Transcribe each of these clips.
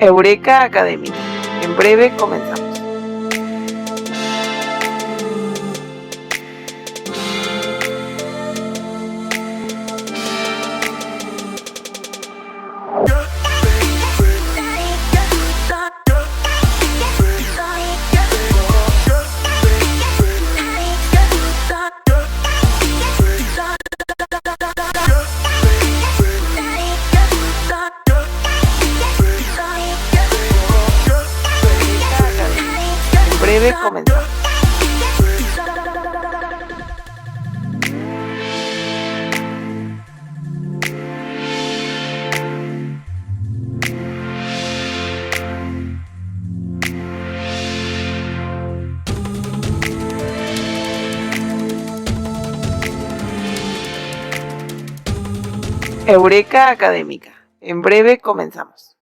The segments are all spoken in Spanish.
Eureka Académica. En breve comenzamos. Breve comenzamos. Eureka Académica. En breve comenzamos.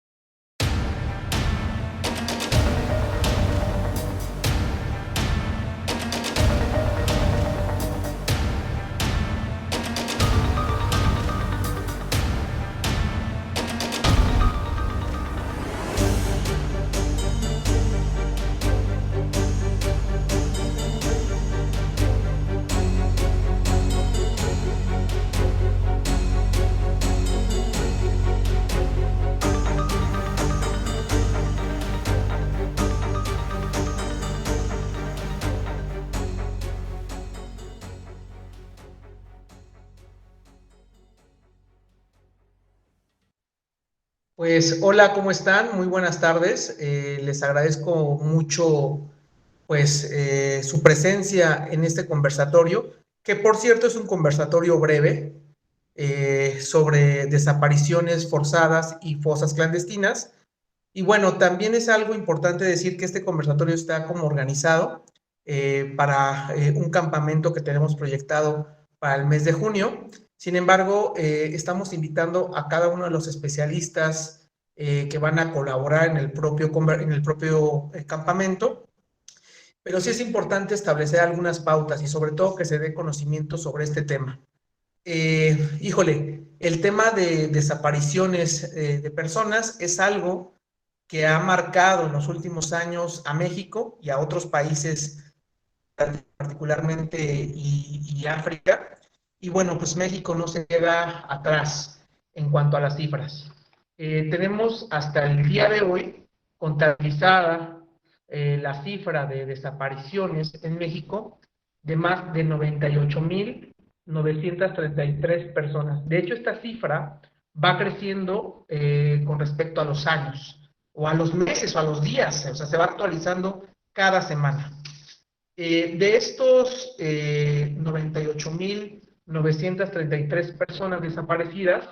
Pues hola, ¿cómo están? Muy buenas tardes. Les agradezco mucho su presencia en este conversatorio, que por cierto es un conversatorio breve sobre desapariciones forzadas y fosas clandestinas. Y bueno, también es algo importante decir que este conversatorio está como organizado para un campamento que tenemos proyectado para el mes de junio. Sin embargo, estamos invitando a cada uno de los especialistas que van a colaborar en el propio campamento, pero sí es importante establecer algunas pautas y sobre todo que se dé conocimiento sobre este tema. El tema de desapariciones de personas es algo que ha marcado en los últimos años a México y a otros países, particularmente y África. Y bueno, pues México no se queda atrás en cuanto a las cifras. Tenemos hasta el día de hoy contabilizada la cifra de desapariciones en México de más de 98,933 personas. De hecho, esta cifra va creciendo con respecto a los años, o a los meses, o a los días, o sea, se va actualizando cada semana. De estos 98,933 personas desaparecidas,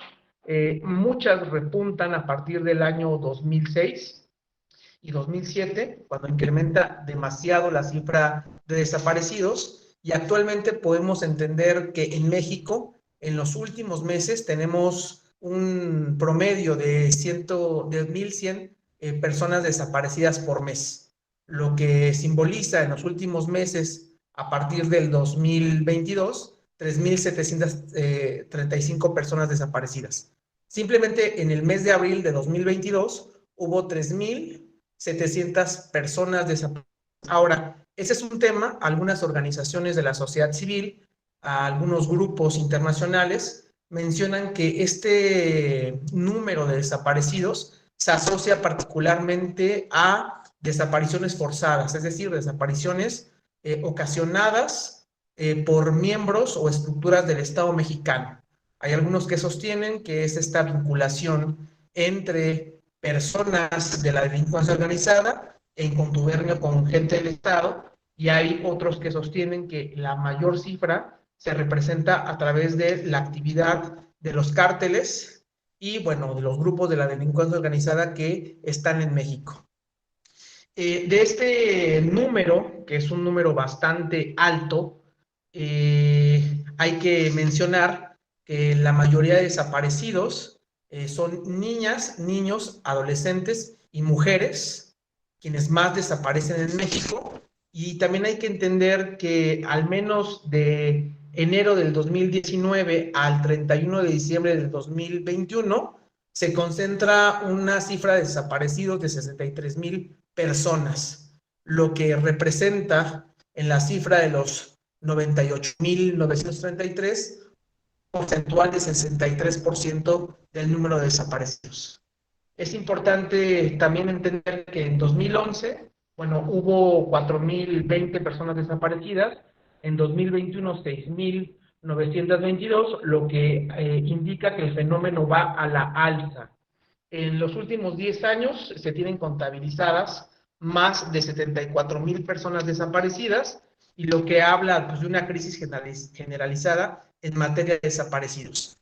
muchas repuntan a partir del año 2006 y 2007, cuando incrementa demasiado la cifra de desaparecidos, y actualmente podemos entender que en México, en los últimos meses, tenemos un promedio de 1,100 personas desaparecidas por mes, lo que simboliza en los últimos meses, a partir del 2022, 3,735 personas desaparecidas. Simplemente en el mes de abril de 2022 hubo 3,700 personas desaparecidas. Ahora, ese es un tema. Algunas organizaciones de la sociedad civil, algunos grupos internacionales mencionan que este número de desaparecidos se asocia particularmente a desapariciones forzadas, es decir, desapariciones ocasionadas por miembros o estructuras del Estado mexicano. Hay algunos que sostienen que es esta vinculación entre personas de la delincuencia organizada en contubernio con gente del Estado, y hay otros que sostienen que la mayor cifra se representa a través de la actividad de los cárteles y, bueno, de los grupos de la delincuencia organizada que están en México. De este número, que es un número bastante alto, hay que mencionar que la mayoría de desaparecidos son niñas, niños, adolescentes y mujeres, quienes más desaparecen en México. Y también hay que entender que al menos de enero del 2019 al 31 de diciembre del 2021 se concentra una cifra de desaparecidos de 63,000 personas, lo que representa en la cifra de los 98,933, porcentual de 63% del número de desaparecidos. Es importante también entender que en 2011, bueno, hubo 4,020 personas desaparecidas, en 2021 6,922, lo que indica que el fenómeno va a la alza. En los últimos 10 años se tienen contabilizadas más de 74,000 personas desaparecidas, y lo que habla pues, de una crisis generalizada en materia de desaparecidos.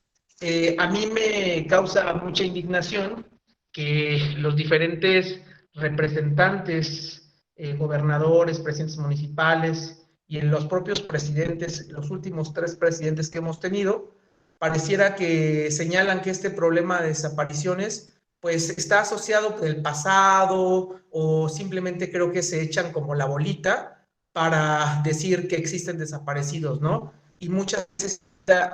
A mí me causa mucha indignación que los diferentes representantes, gobernadores, presidentes municipales y en los propios presidentes, los últimos 3 presidentes que hemos tenido, pareciera que señalan que este problema de desapariciones pues está asociado con el pasado, o simplemente creo que se echan como la bolita para decir que existen desaparecidos, ¿no? Y muchas veces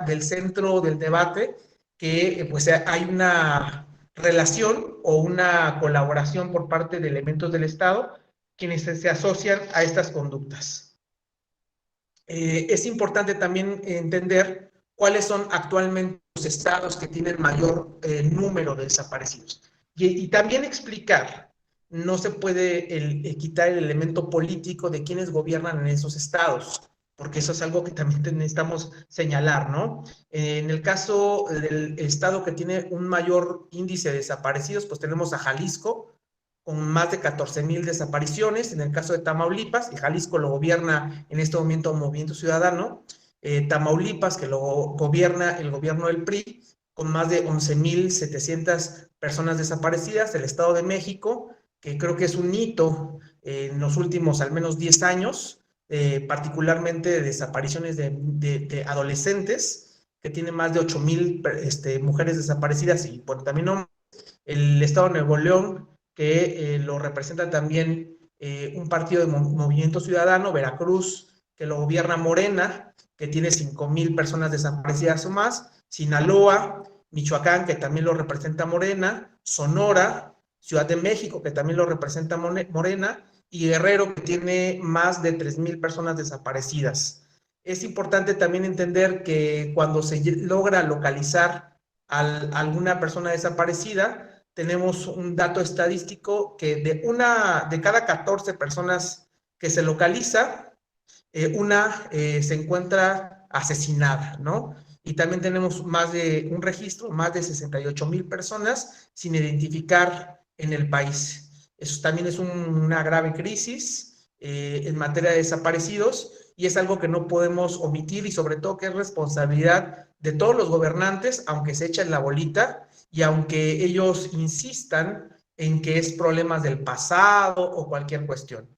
del centro del debate que pues hay una relación o una colaboración por parte de elementos del Estado quienes se asocian a estas conductas. Es importante también entender cuáles son actualmente los estados que tienen mayor número de desaparecidos. Y también explicar, no se puede quitar el elemento político de quienes gobiernan en esos estados, porque eso es algo que también necesitamos señalar, ¿no? En el caso del estado que tiene un mayor índice de desaparecidos, pues tenemos a Jalisco, con más de 14,000 desapariciones. En el caso de Tamaulipas, y Jalisco lo gobierna en este momento Movimiento Ciudadano, Tamaulipas, que lo gobierna el gobierno del PRI, con más de 11,700 personas desaparecidas. El Estado de México, que creo que es un hito en los últimos al menos 10 años, particularmente de desapariciones de adolescentes, que tiene más de 8,000 mujeres desaparecidas, y bueno, también el Estado de Nuevo León, que lo representa también un partido de Movimiento Ciudadano, Veracruz, que lo gobierna Morena, que tiene 5,000 personas desaparecidas o más, Sinaloa, Michoacán, que también lo representa Morena, Sonora, Ciudad de México, que también lo representa Morena, y Guerrero, que tiene más de 3,000 personas desaparecidas. Es importante también entender que cuando se logra localizar a alguna persona desaparecida, tenemos un dato estadístico que de cada 14 personas que se localiza, una se encuentra asesinada, ¿no? Y también tenemos un registro, más de 68,000 personas sin identificar en el país. Eso también es una grave crisis en materia de desaparecidos, y es algo que no podemos omitir, y sobre todo que es responsabilidad de todos los gobernantes, aunque se echen la bolita y aunque ellos insistan en que es problemas del pasado o cualquier cuestión.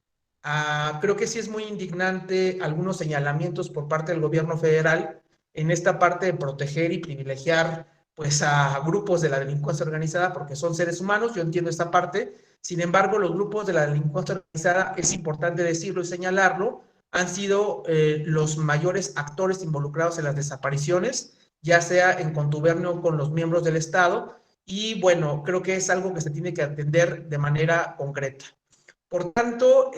Creo que sí es muy indignante algunos señalamientos por parte del gobierno federal en esta parte de proteger y privilegiar pues a grupos de la delincuencia organizada, porque son seres humanos. Yo entiendo esta parte. Sin embargo, los grupos de la delincuencia organizada, es importante decirlo y señalarlo, han sido los mayores actores involucrados en las desapariciones, ya sea en contubernio con los miembros del Estado, y bueno, creo que es algo que se tiene que atender de manera concreta. Por tanto,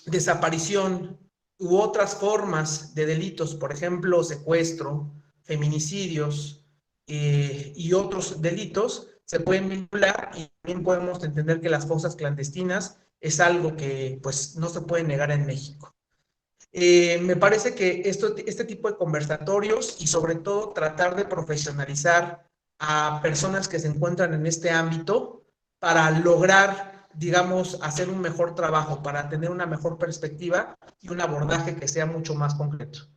desaparición u otras formas de delitos, por ejemplo, secuestro, feminicidios y otros delitos, se pueden vincular, y también podemos entender que las fosas clandestinas es algo que pues no se puede negar en México. Me parece que este tipo de conversatorios, y sobre todo tratar de profesionalizar a personas que se encuentran en este ámbito para lograr, digamos, hacer un mejor trabajo, para tener una mejor perspectiva y un abordaje que sea mucho más concreto.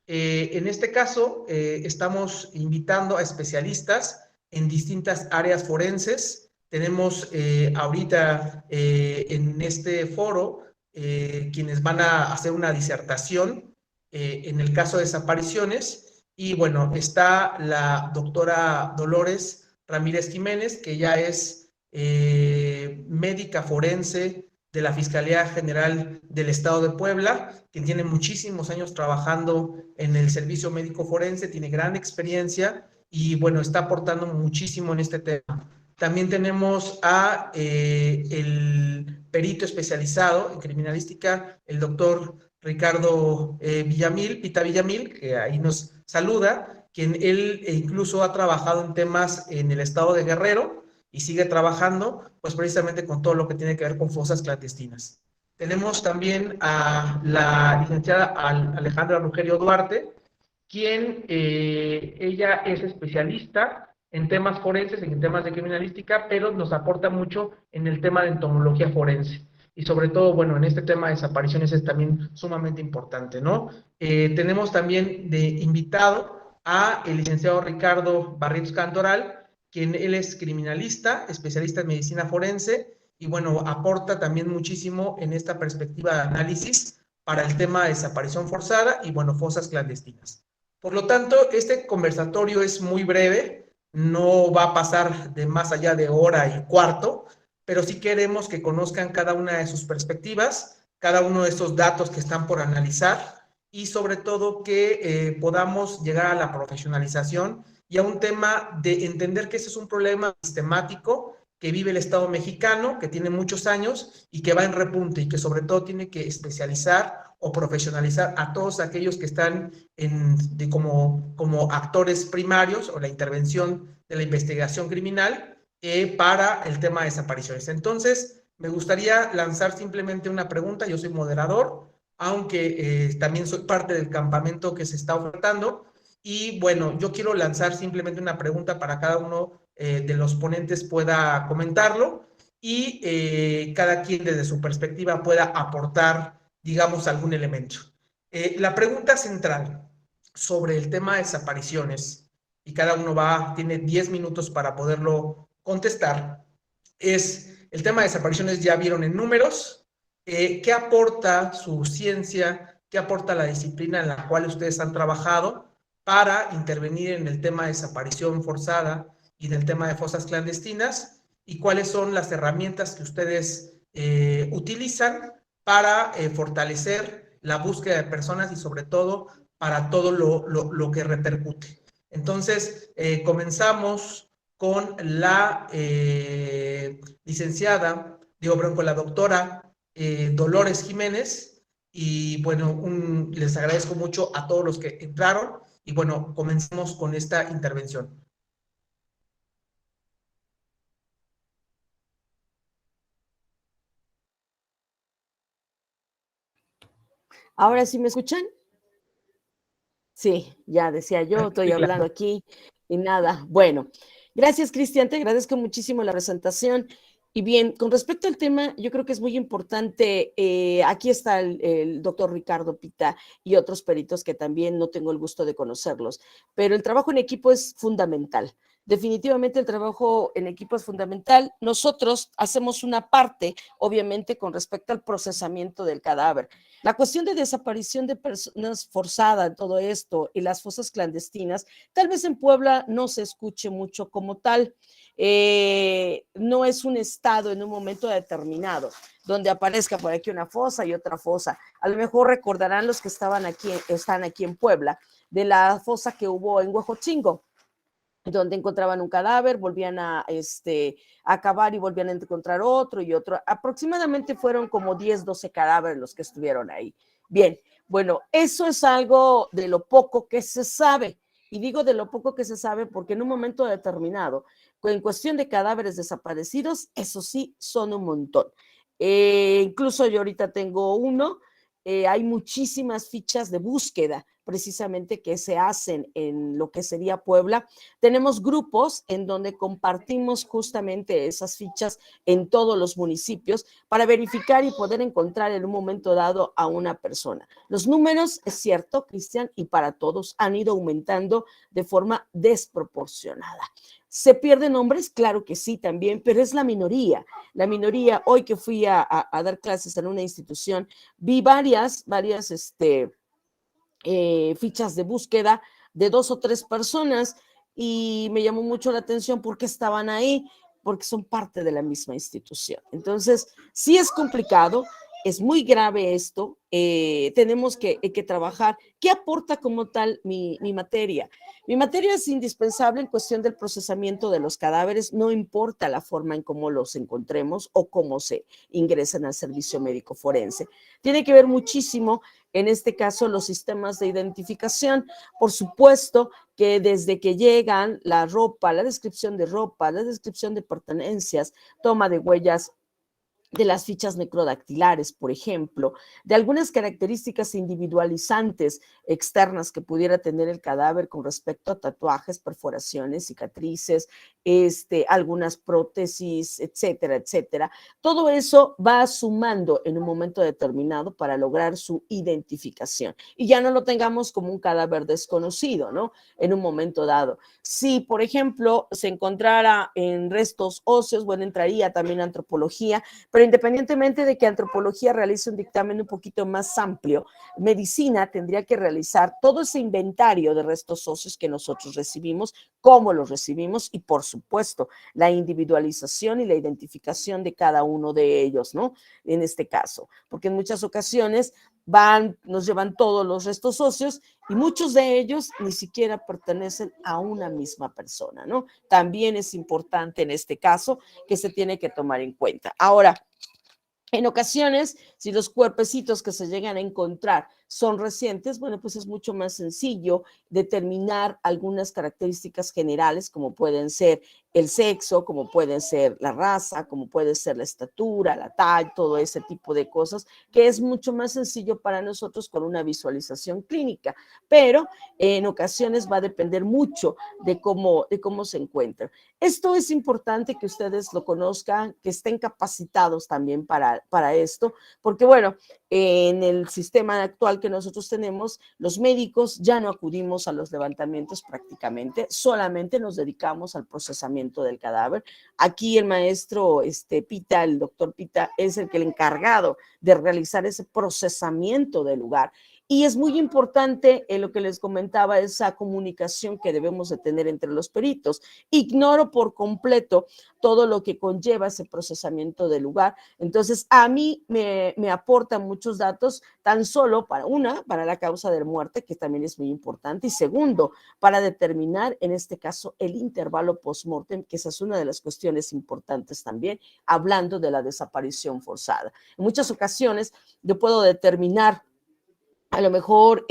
En este caso, estamos invitando a especialistas en distintas áreas forenses. Tenemos ahorita en este foro quienes van a hacer una disertación en el caso de desapariciones, y bueno, está la doctora Dolores Ramírez Jiménez, que ya es médica forense de la Fiscalía General del Estado de Puebla, quien tiene muchísimos años trabajando en el servicio médico forense, tiene gran experiencia, y bueno, está aportando muchísimo en este tema. También tenemos a el perito especializado en criminalística, el doctor Ricardo Pita Villamil, que ahí nos saluda, quien él incluso ha trabajado en temas en el estado de Guerrero y sigue trabajando, pues precisamente con todo lo que tiene que ver con fosas clandestinas. Tenemos también a la licenciada Alejandra Rugerio Duarte, quien ella es especialista en temas forenses, en temas de criminalística, pero nos aporta mucho en el tema de entomología forense. Y sobre todo, bueno, en este tema de desapariciones es también sumamente importante, ¿no? Tenemos también de invitado a el licenciado Ricardo Barrientos Cantoral, quien él es criminalista, especialista en medicina forense, y bueno, aporta también muchísimo en esta perspectiva de análisis para el tema de desaparición forzada y, bueno, fosas clandestinas. Por lo tanto, este conversatorio es muy breve, no va a pasar de más allá de hora y cuarto, pero sí queremos que conozcan cada una de sus perspectivas, cada uno de esos datos que están por analizar y sobre todo que podamos llegar a la profesionalización y a un tema de entender que ese es un problema sistemático que vive el Estado mexicano, que tiene muchos años y que va en repunte y que sobre todo tiene que especializar o profesionalizar a todos aquellos que están como actores primarios o la intervención de la investigación criminal para el tema de desapariciones. Entonces, me gustaría lanzar simplemente una pregunta. Yo soy moderador, aunque también soy parte del campamento que se está ofertando. Y bueno, yo quiero lanzar simplemente una pregunta para cada uno de los ponentes pueda comentarlo y cada quien desde su perspectiva pueda aportar, digamos, algún elemento. La pregunta central sobre el tema de desapariciones, y cada uno tiene 10 minutos para poderlo contestar, es el tema de desapariciones. Ya vieron en números, ¿qué aporta su ciencia, qué aporta la disciplina en la cual ustedes han trabajado para intervenir en el tema de desaparición forzada y del tema de fosas clandestinas? ¿Y cuáles son las herramientas que ustedes utilizan para fortalecer la búsqueda de personas y sobre todo para todo lo que repercute? Entonces, comenzamos con la con la doctora Dolores Jiménez, y bueno, les agradezco mucho a todos los que entraron, y bueno, comencemos con esta intervención. ¿Ahora sí me escuchan? Sí, ya decía yo, estoy hablando aquí y nada. Bueno, gracias, Cristian, te agradezco muchísimo la presentación. Y bien, con respecto al tema, yo creo que es muy importante, aquí está el doctor Ricardo Pita y otros peritos que también no tengo el gusto de conocerlos, pero el trabajo en equipo es fundamental. Definitivamente el trabajo en equipo es fundamental. Nosotros hacemos una parte, obviamente, con respecto al procesamiento del cadáver. La cuestión de desaparición de personas forzada, todo esto, y las fosas clandestinas, tal vez en Puebla no se escuche mucho como tal. No es un estado en un momento determinado donde aparezca por aquí una fosa y otra fosa. A lo mejor recordarán los que están aquí en Puebla, de la fosa que hubo en Huejotzingo, donde encontraban un cadáver, volvían a acabar y volvían a encontrar otro y otro. Aproximadamente fueron como 10, 12 cadáveres los que estuvieron ahí. Bien, bueno, eso es algo de lo poco que se sabe. Y digo de lo poco que se sabe porque en un momento determinado, en cuestión de cadáveres desaparecidos, eso sí, son un montón. Incluso yo ahorita tengo uno. Hay muchísimas fichas de búsqueda precisamente que se hacen en lo que sería Puebla. Tenemos grupos en donde compartimos justamente esas fichas en todos los municipios para verificar y poder encontrar en un momento dado a una persona. Los números, es cierto, Cristian, y para todos han ido aumentando de forma desproporcionada. ¿Se pierden hombres? Claro que sí también, pero es la minoría. La minoría, hoy que fui a dar clases en una institución, vi varias fichas de búsqueda de 2 o 3 personas y me llamó mucho la atención porque estaban ahí, porque son parte de la misma institución. Entonces, sí es complicado es muy grave esto, tenemos que trabajar. ¿Qué aporta como tal mi materia? Mi materia es indispensable en cuestión del procesamiento de los cadáveres, no importa la forma en cómo los encontremos o cómo se ingresan al servicio médico forense. Tiene que ver muchísimo, en este caso, los sistemas de identificación. Por supuesto que desde que llegan la ropa, la descripción de pertenencias, toma de huellas, de las fichas necrodactilares, por ejemplo, de algunas características individualizantes externas que pudiera tener el cadáver con respecto a tatuajes, perforaciones, cicatrices, algunas prótesis, etcétera, etcétera. Todo eso va sumando en un momento determinado para lograr su identificación y ya no lo tengamos como un cadáver desconocido, ¿no? En un momento dado. Si, por ejemplo, se encontrara en restos óseos, bueno, entraría también antropología, pero independientemente de que antropología realice un dictamen un poquito más amplio, medicina tendría que realizar todo ese inventario de restos óseos que nosotros recibimos, cómo los recibimos y, por supuesto, la individualización y la identificación de cada uno de ellos, ¿no? En este caso, porque en muchas ocasiones nos llevan todos los restos óseos y muchos de ellos ni siquiera pertenecen a una misma persona, ¿no? También es importante en este caso que se tiene que tomar en cuenta. Ahora, en ocasiones, si los cuerpecitos que se llegan a encontrar son recientes, bueno, pues es mucho más sencillo determinar algunas características generales, como pueden ser el sexo, como pueden ser la raza, como puede ser la estatura, la talla, todo ese tipo de cosas, que es mucho más sencillo para nosotros con una visualización clínica, pero en ocasiones va a depender mucho de cómo se encuentran. Esto es importante que ustedes lo conozcan, que estén capacitados también para esto, porque bueno, en el sistema actual que nosotros tenemos, los médicos ya no acudimos a los levantamientos prácticamente, solamente nos dedicamos al procesamiento del cadáver. Aquí el maestro Pita, el doctor Pita, es el encargado de realizar ese procesamiento del lugar. Y es muy importante lo que les comentaba, esa comunicación que debemos de tener entre los peritos. Ignoro por completo todo lo que conlleva ese procesamiento del lugar. Entonces, a mí me aportan muchos datos, tan solo para la causa de muerte, que también es muy importante, y segundo, para determinar, en este caso, el intervalo post-mortem, que esa es una de las cuestiones importantes también, hablando de la desaparición forzada. En muchas ocasiones, yo puedo determinar a lo mejor,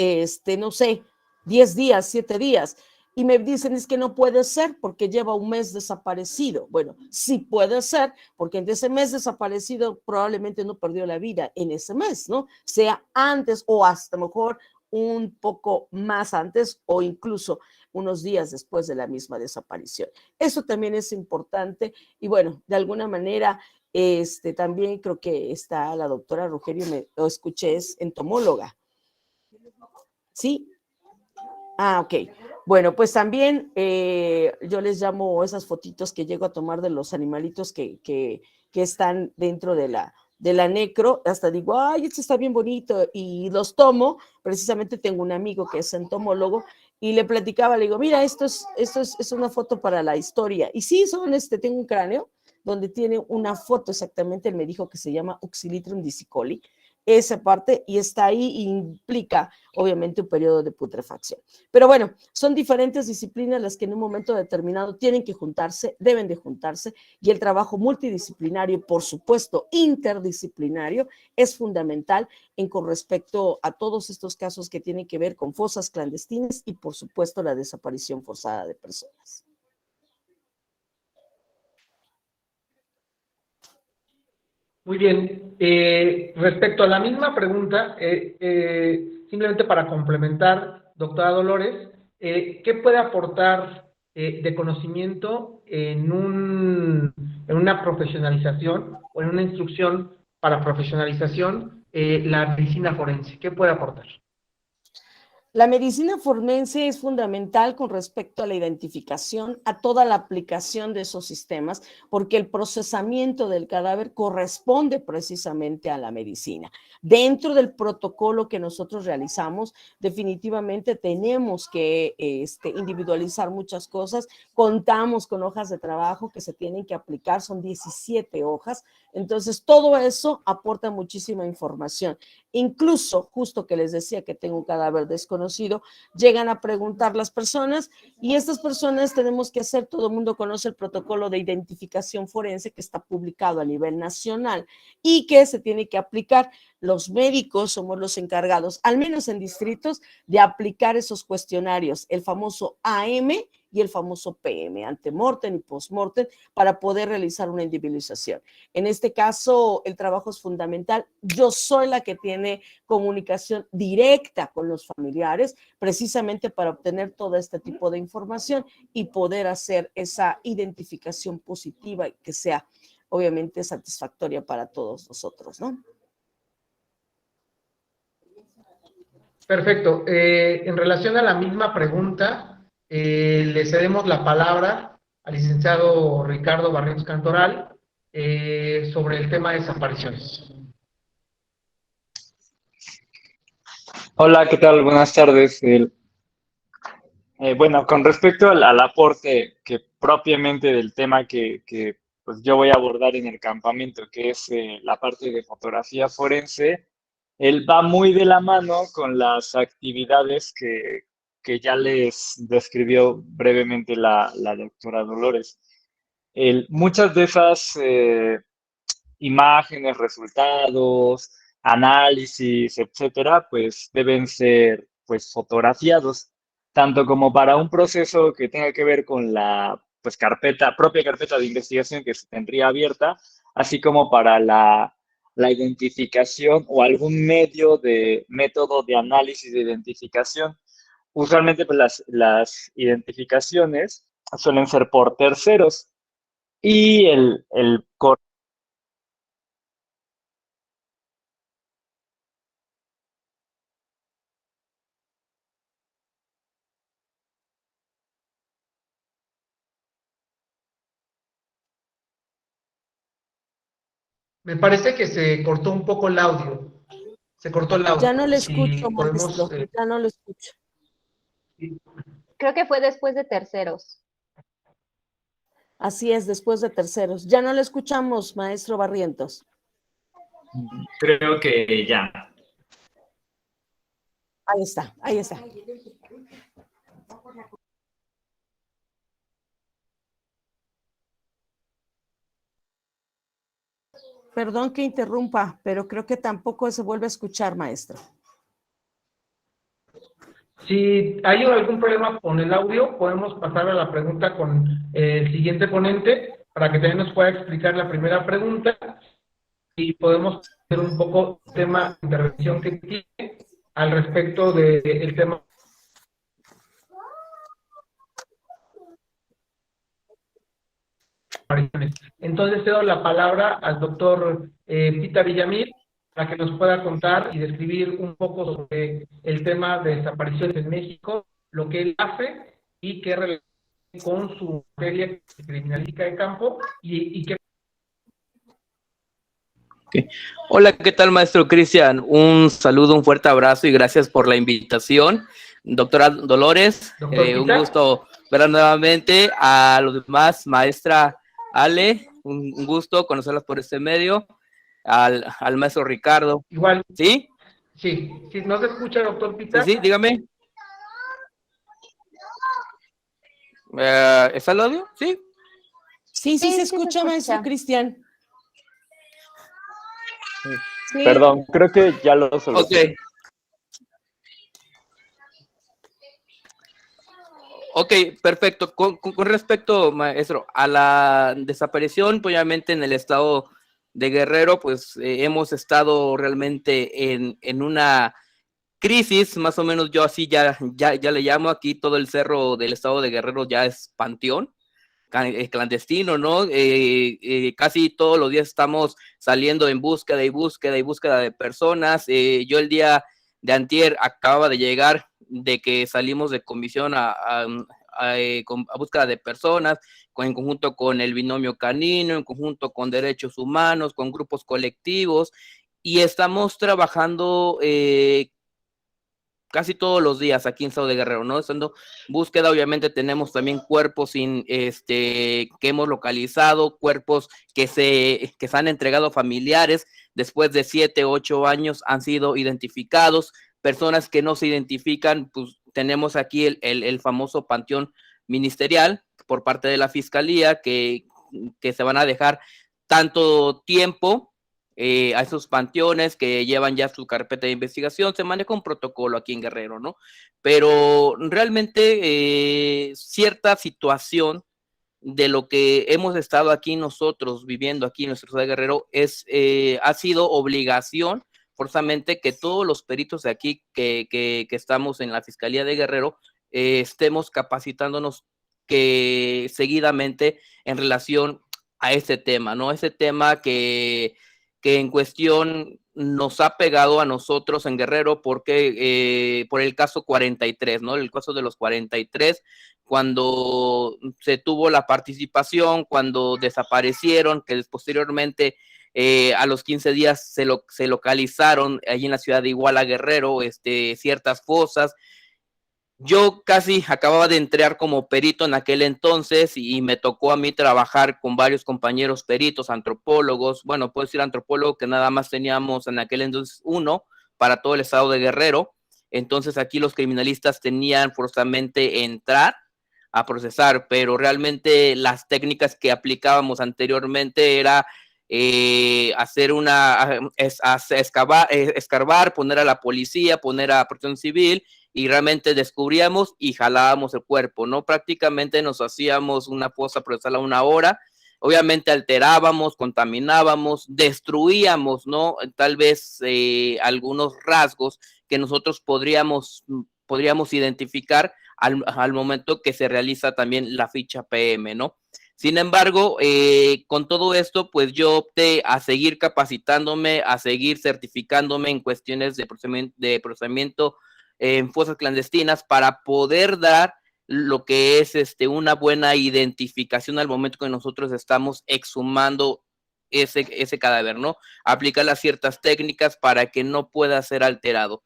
no sé, 10 días, 7 días, y me dicen es que no puede ser porque lleva un mes desaparecido. Bueno, sí puede ser, porque en ese mes desaparecido probablemente no perdió la vida en ese mes, ¿no? Sea antes o hasta mejor un poco más antes o incluso unos días después de la misma desaparición. Eso también es importante y bueno, de alguna manera también creo que está la doctora Rogerio, lo escuché, es entomóloga. ¿Sí? Ah, ok. Bueno, pues también yo les llamo esas fotitos que llego a tomar de los animalitos que están dentro de la necro, hasta digo, ay, este está bien bonito, y los tomo. Precisamente tengo un amigo que es entomólogo, y le platicaba, le digo, mira, esto es una foto para la historia. Y sí, tengo un cráneo donde tiene una foto exactamente, él me dijo que se llama Oxylitrum disicoli, esa parte, y está ahí, implica obviamente un periodo de putrefacción. Pero bueno, son diferentes disciplinas las que en un momento determinado tienen que juntarse, deben de juntarse, y el trabajo multidisciplinario, por supuesto, interdisciplinario, es fundamental con respecto a todos estos casos que tienen que ver con fosas clandestinas y, por supuesto, la desaparición forzada de personas. Muy bien. Respecto a la misma pregunta, simplemente para complementar, doctora Dolores, ¿qué puede aportar de conocimiento en una profesionalización o en una instrucción para profesionalización la medicina forense? ¿Qué puede aportar? La medicina forense es fundamental con respecto a la identificación, a toda la aplicación de esos sistemas, porque el procesamiento del cadáver corresponde precisamente a la medicina. Dentro del protocolo que nosotros realizamos, definitivamente tenemos que individualizar muchas cosas. Contamos con hojas de trabajo que se tienen que aplicar, son 17 hojas. Entonces, todo eso aporta muchísima información. Incluso, justo que les decía que tengo un cadáver desconocido, llegan a preguntar las personas y estas personas tenemos que hacer, todo el mundo conoce el protocolo de identificación forense que está publicado a nivel nacional y que se tiene que aplicar. Los médicos somos los encargados, al menos en distritos, de aplicar esos cuestionarios, el famoso AM y el famoso PM, antemortem y postmortem, para poder realizar una individualización. En este caso, el trabajo es fundamental. Yo soy la que tiene comunicación directa con los familiares, precisamente para obtener todo este tipo de información y poder hacer esa identificación positiva y que sea, obviamente, satisfactoria para todos nosotros, ¿no? Perfecto. En relación a la misma pregunta, le cedemos la palabra al licenciado Ricardo Barrientos Cantoral sobre el tema de desapariciones. Hola, ¿qué tal? Buenas tardes. Bueno, con respecto al aporte que propiamente del tema que pues yo voy a abordar en el campamento, que es la parte de fotografía forense, él va muy de la mano con las actividades que ya les describió brevemente la doctora Dolores. Muchas de esas imágenes, resultados, análisis, etcétera, pues deben ser pues fotografiados, tanto como para un proceso que tenga que ver con la pues propia carpeta de investigación que se tendría abierta, así como para la identificación o algún método de análisis de identificación. Usualmente pues las identificaciones suelen ser por terceros y el Me parece que se cortó un poco el audio. Se cortó el audio. Ya no le Si escucho, podemos... maestro, ya no le escucho. Creo que fue después de terceros. Así es, después de terceros. Ya no le escuchamos, maestro Barrientos. creo que ya. Ahí está, ahí está. Perdón que interrumpa, pero creo que tampoco se vuelve a escuchar, maestro. Si hay algún problema con el audio, podemos pasar a la pregunta con el siguiente ponente para que también nos pueda explicar la primera pregunta y podemos hacer un poco el tema de intervención que tiene al respecto del tema. Entonces cedo la palabra al doctor Pita Villamil para que nos pueda contar y describir un poco sobre el tema de desapariciones en México, lo que él hace y qué relación con su materia criminalística de campo y qué. Okay. Hola, ¿qué tal, maestro Cristian? Un saludo, un fuerte abrazo y gracias por la invitación. Doctora Dolores, un gusto verla nuevamente. A los demás, maestra Ale, un gusto conocerlas por este medio. Al maestro Ricardo. Igual. ¿Sí? Sí, sí, ¿no se escucha, doctor Pita? Sí, dígame. ¿Está el audio? Sí. Sí, se escucha, maestro Cristian. Sí. Perdón, creo que ya lo solucioné. Ok, perfecto. Con respecto, maestro, a la desaparición, pues, obviamente en el estado de Guerrero, pues hemos estado realmente en una crisis, más o menos yo así ya le llamo. Aquí todo el cerro del estado de Guerrero ya es panteón clandestino, ¿no? Casi todos los días estamos saliendo en búsqueda de personas. Yo el día de antier acababa de llegar de que salimos de comisión a búsqueda de personas, en conjunto con el binomio canino, en conjunto con derechos humanos, con grupos colectivos, y estamos trabajando casi todos los días aquí en Estado de Guerrero, ¿no? Estando búsqueda, obviamente tenemos también cuerpos que hemos localizado, cuerpos que se han entregado a familiares, después de 7, 8 años han sido identificados, personas que no se identifican, pues tenemos aquí el famoso panteón ministerial por parte de la Fiscalía, que se van a dejar tanto tiempo a esos panteones que llevan ya su carpeta de investigación. Se maneja un protocolo aquí en Guerrero, ¿no? Pero realmente cierta situación de lo que hemos estado aquí nosotros viviendo aquí en nuestro estado de Guerrero ha sido obligación forzosamente que todos los peritos de aquí que estamos en la Fiscalía de Guerrero estemos capacitándonos seguidamente en relación a este tema, ¿no? Ese tema que en cuestión nos ha pegado a nosotros en Guerrero porque por el caso 43, ¿no? El caso de los 43, cuando se tuvo la participación, cuando desaparecieron, que posteriormente a los 15 días se localizaron allí en la ciudad de Iguala, Guerrero, ciertas fosas. Yo casi acababa de entrar como perito en aquel entonces y me tocó a mí trabajar con varios compañeros peritos, antropólogos. Bueno, puedo decir antropólogo que nada más teníamos en aquel entonces uno para todo el estado de Guerrero. Entonces aquí los criminalistas tenían forzosamente entrar a procesar, pero realmente las técnicas que aplicábamos anteriormente era escarbar, poner a la policía, poner a protección civil, y realmente descubríamos y jalábamos el cuerpo, ¿no? Prácticamente nos hacíamos una fosa procesal a 1 hora, obviamente alterábamos, contaminábamos, destruíamos, ¿no? Tal vez algunos rasgos que nosotros podríamos identificar al momento que se realiza también la ficha PM, ¿no? Sin embargo, con todo esto, pues yo opté a seguir capacitándome, a seguir certificándome en cuestiones de procesamiento en fosas clandestinas para poder dar lo que es una buena identificación al momento que nosotros estamos exhumando ese cadáver, ¿no? Aplicar las ciertas técnicas para que no pueda ser alterado.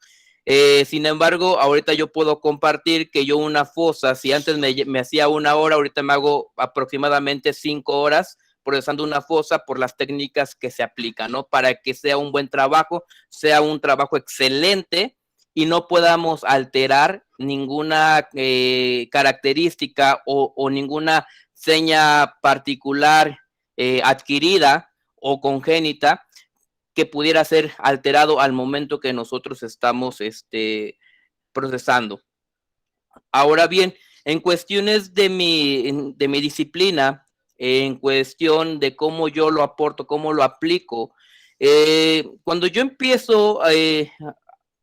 Sin embargo, ahorita yo puedo compartir que yo una fosa, si antes me hacía 1 hora, ahorita me hago aproximadamente 5 horas procesando una fosa por las técnicas que se aplican, ¿no? Para que sea un buen trabajo, sea un trabajo excelente y no podamos alterar ninguna característica o ninguna seña particular adquirida o congénita que pudiera ser alterado al momento que nosotros estamos procesando. Ahora bien, en cuestiones de mi disciplina, en cuestión de cómo yo lo aporto, cómo lo aplico, cuando yo empiezo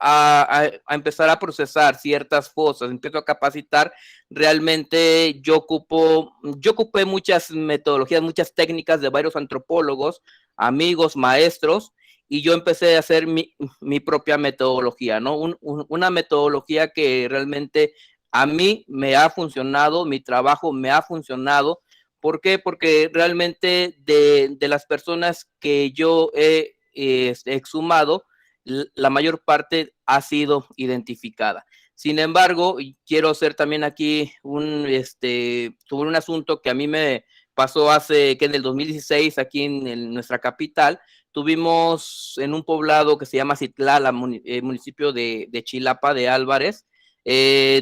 a empezar a procesar ciertas fosas, empiezo a capacitar, realmente yo ocupé muchas metodologías, muchas técnicas de varios antropólogos, amigos, maestros, y yo empecé a hacer mi propia metodología, ¿no? Una metodología que realmente a mí me ha funcionado, mi trabajo me ha funcionado. ¿Por qué? Porque realmente de las personas que yo he exhumado, la mayor parte ha sido identificada. Sin embargo, quiero hacer también aquí sobre un asunto que a mí me pasó en el 2016 aquí en nuestra capital. Tuvimos en un poblado que se llama Citlala, municipio de Chilapa de Álvarez,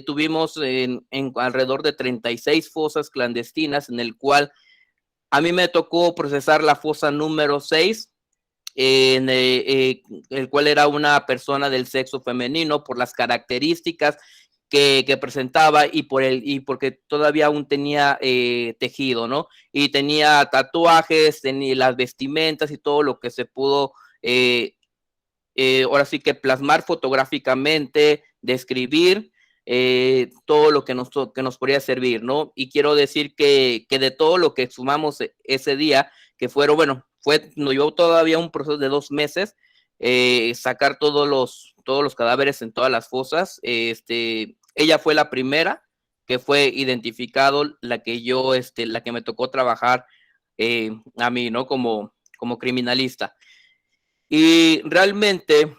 tuvimos en alrededor de 36 fosas clandestinas, en el cual a mí me tocó procesar la fosa número 6, el cual era una persona del sexo femenino por las características que presentaba y porque todavía aún tenía tejido, ¿no? Y tenía tatuajes, tenía las vestimentas y todo lo que se pudo ahora sí que plasmar fotográficamente, describir todo lo que nos podría servir, ¿no? Y quiero decir que de todo lo que exhumamos ese día, que nos llevó todavía un proceso de 2 meses, sacar todos todos los cadáveres en todas las fosas. Ella fue la primera que fue identificado, la que me tocó trabajar a mí, ¿no? Como criminalista. Y realmente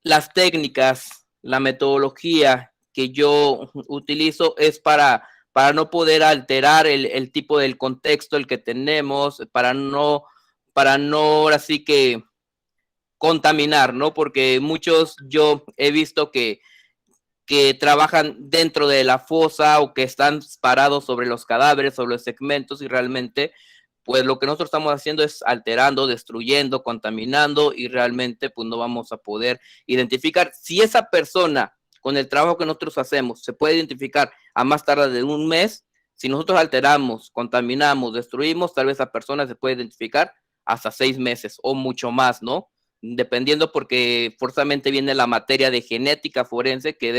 las técnicas, la metodología que yo utilizo es para no poder alterar el tipo del contexto el que tenemos, para no ahora sí que contaminar, ¿no? Porque muchos yo he visto que trabajan dentro de la fosa o que están parados sobre los cadáveres, sobre los segmentos, y realmente pues lo que nosotros estamos haciendo es alterando, destruyendo, contaminando, y realmente pues no vamos a poder identificar si esa persona con el trabajo que nosotros hacemos se puede identificar a más tarde de un mes. Si nosotros alteramos, contaminamos, destruimos, tal vez esa persona se puede identificar hasta 6 meses o mucho más, ¿no? Dependiendo, porque forzosamente viene la materia de genética forense que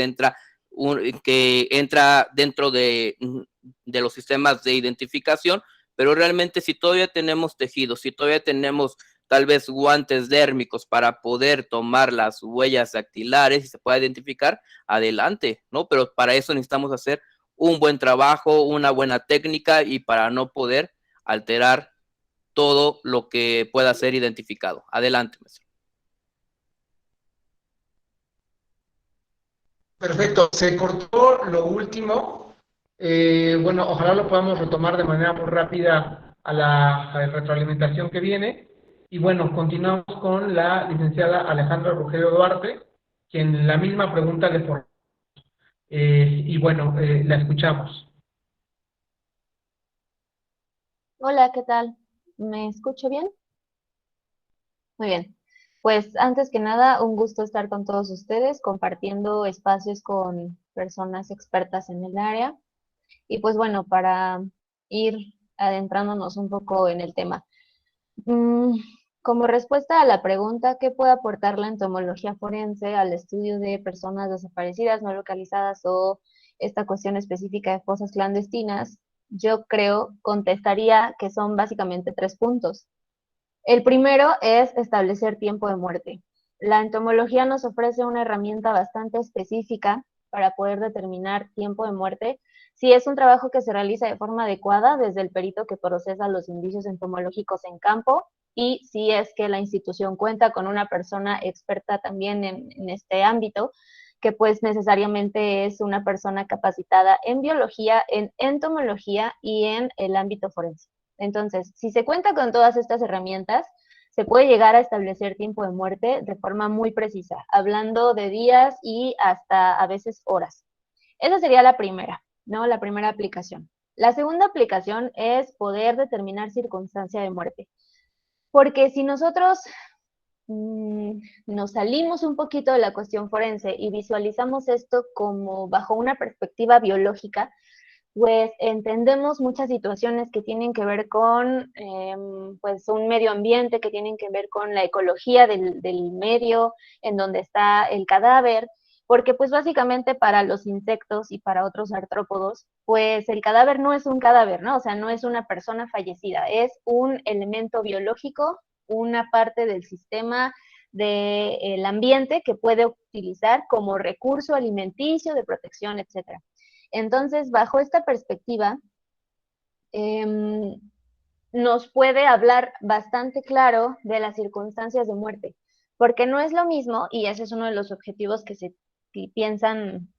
entra dentro de los sistemas de identificación. Pero realmente si todavía tenemos tejidos, si todavía tenemos tal vez guantes dérmicos para poder tomar las huellas dactilares y se pueda identificar, adelante, ¿no? Pero para eso necesitamos hacer un buen trabajo, una buena técnica, y para no poder alterar todo lo que pueda ser identificado. Adelante, maestro. Perfecto, se cortó lo último. Bueno, ojalá lo podamos retomar de manera muy rápida a la retroalimentación que viene. Y bueno, continuamos con la licenciada Alejandra Rogelio Duarte, quien la misma pregunta le formuló. Y bueno, la escuchamos. Hola, ¿qué tal? ¿Me escucho bien? Muy bien. Pues antes que nada, un gusto estar con todos ustedes, compartiendo espacios con personas expertas en el área. Y pues bueno, para ir adentrándonos un poco en el tema. Como respuesta a la pregunta, ¿qué puede aportar la entomología forense al estudio de personas desaparecidas, no localizadas, o esta cuestión específica de fosas clandestinas? Yo contestaría que son básicamente 3 puntos. El primero es establecer tiempo de muerte. La entomología nos ofrece una herramienta bastante específica para poder determinar tiempo de muerte, si es un trabajo que se realiza de forma adecuada desde el perito que procesa los indicios entomológicos en campo, y si es que la institución cuenta con una persona experta también en este ámbito, que pues necesariamente es una persona capacitada en biología, en entomología y en el ámbito forense. Entonces, si se cuenta con todas estas herramientas, se puede llegar a establecer tiempo de muerte de forma muy precisa, hablando de días y hasta a veces horas. Esa sería la primera, ¿no? La primera aplicación. La segunda aplicación es poder determinar circunstancia de muerte. Porque si nosotros nos salimos un poquito de la cuestión forense y visualizamos esto como bajo una perspectiva biológica, pues entendemos muchas situaciones que tienen que ver con pues un medio ambiente, que tienen que ver con la ecología del medio en donde está el cadáver, porque pues básicamente para los insectos y para otros artrópodos, pues el cadáver no es un cadáver, ¿no? O sea, no es una persona fallecida, es un elemento biológico, una parte del sistema del ambiente que puede utilizar como recurso alimenticio, de protección, etcétera. Entonces, bajo esta perspectiva, nos puede hablar bastante claro de las circunstancias de muerte, porque no es lo mismo, y ese es uno de los objetivos que se piensan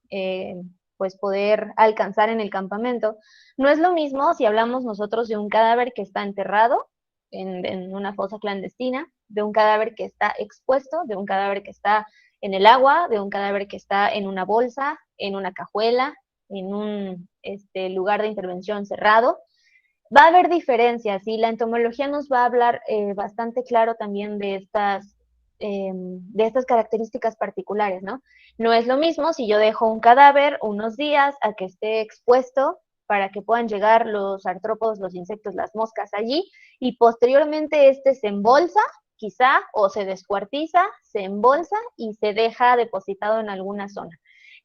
pues poder alcanzar en el campamento, no es lo mismo si hablamos nosotros de un cadáver que está enterrado en una fosa clandestina, de un cadáver que está expuesto, de un cadáver que está en el agua, de un cadáver que está en una bolsa, en una cajuela, en un lugar de intervención cerrado. Va a haber diferencias, y la entomología nos va a hablar bastante claro también de estas características particulares, ¿no? No es lo mismo si yo dejo un cadáver unos días a que esté expuesto para que puedan llegar los artrópodos, los insectos, las moscas allí, y posteriormente se embolsa, quizá, o se descuartiza, se embolsa y se deja depositado en alguna zona.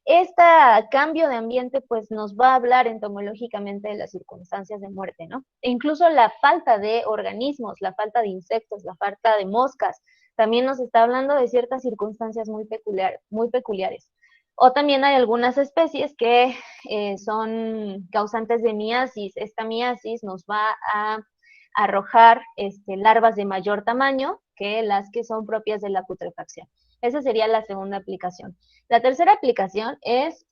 Este cambio de ambiente pues nos va a hablar entomológicamente de las circunstancias de muerte, ¿no? E incluso la falta de organismos, la falta de insectos, la falta de moscas, también nos está hablando de ciertas circunstancias muy peculiares. O también hay algunas especies que son causantes de miasis. Esta miasis nos va a arrojar larvas de mayor tamaño que las que son propias de la putrefacción. Esa sería la segunda aplicación. La tercera aplicación es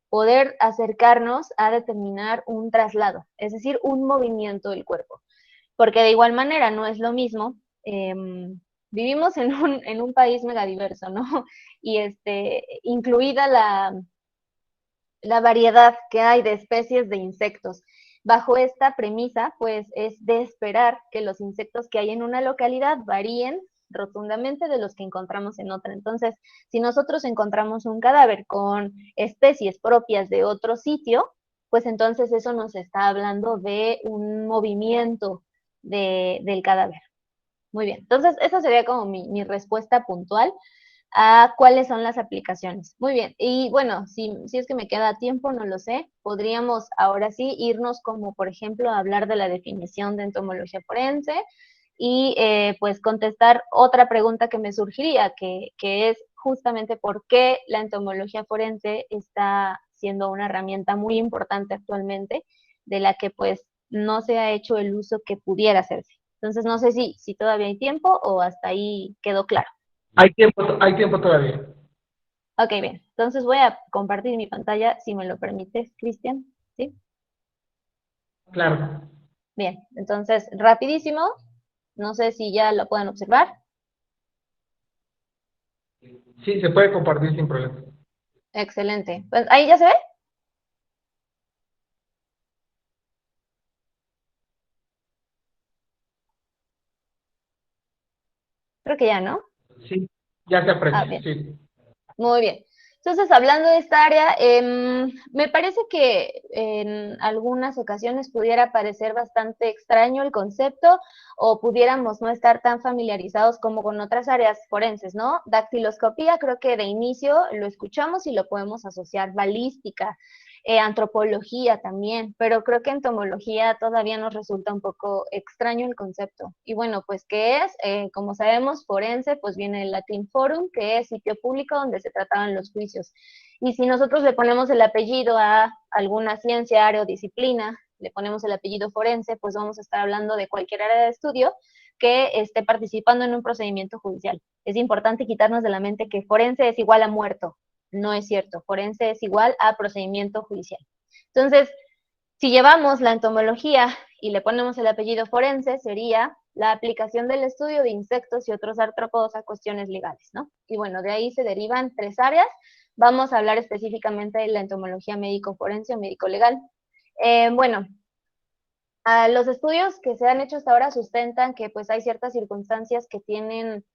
poder acercarnos a determinar un traslado, es decir, un movimiento del cuerpo. Porque de igual manera no es lo mismo, vivimos en un país megadiverso, ¿no? Y incluida la variedad que hay de especies de insectos. Bajo esta premisa, pues es de esperar que los insectos que hay en una localidad varíen rotundamente de los que encontramos en otra. Entonces, si nosotros encontramos un cadáver con especies propias de otro sitio, pues entonces eso nos está hablando de un movimiento del cadáver. Muy bien, entonces esa sería como mi respuesta puntual a cuáles son las aplicaciones. Muy bien, y bueno, si es que me queda tiempo, no lo sé, podríamos ahora sí irnos como, por ejemplo, a hablar de la definición de entomología forense y pues contestar otra pregunta que me surgiría, que es justamente por qué la entomología forense está siendo una herramienta muy importante actualmente, de la que pues no se ha hecho el uso que pudiera hacerse. Entonces, no sé si todavía hay tiempo o hasta ahí quedó claro. Hay tiempo todavía. Ok, bien. Entonces voy a compartir mi pantalla, si me lo permites, Cristian. ¿Sí? Claro. Bien, entonces, rapidísimo. No sé si ya lo pueden observar. Sí, se puede compartir sin problema. Excelente. Pues, ¿ahí ya se ve? Creo que ya, ¿no? Sí, ya se Ah, aprecia, bien. sí. Muy bien. Entonces, hablando de esta área, me parece que en algunas ocasiones pudiera parecer bastante extraño el concepto o pudiéramos no estar tan familiarizados como con otras áreas forenses, ¿no? Dactiloscopía, creo que de inicio lo escuchamos y lo podemos asociar, balística, antropología también, pero creo que entomología todavía nos resulta un poco extraño el concepto. Y bueno, pues, ¿qué es? Como sabemos, forense, pues viene del latín forum, que es sitio público donde se trataban los juicios. Y si nosotros le ponemos el apellido a alguna ciencia, área o disciplina, le ponemos el apellido forense, pues vamos a estar hablando de cualquier área de estudio que esté participando en un procedimiento judicial. Es importante quitarnos de la mente que forense es igual a muerto. No es cierto, forense es igual a procedimiento judicial. Entonces, si llevamos la entomología y le ponemos el apellido forense, sería la aplicación del estudio de insectos y otros artrópodos a cuestiones legales, ¿no? Y bueno, de ahí se derivan 3 áreas. Vamos a hablar específicamente de la entomología médico-forense o médico-legal. Bueno, los estudios que se han hecho hasta ahora sustentan que pues hay ciertas circunstancias que tienen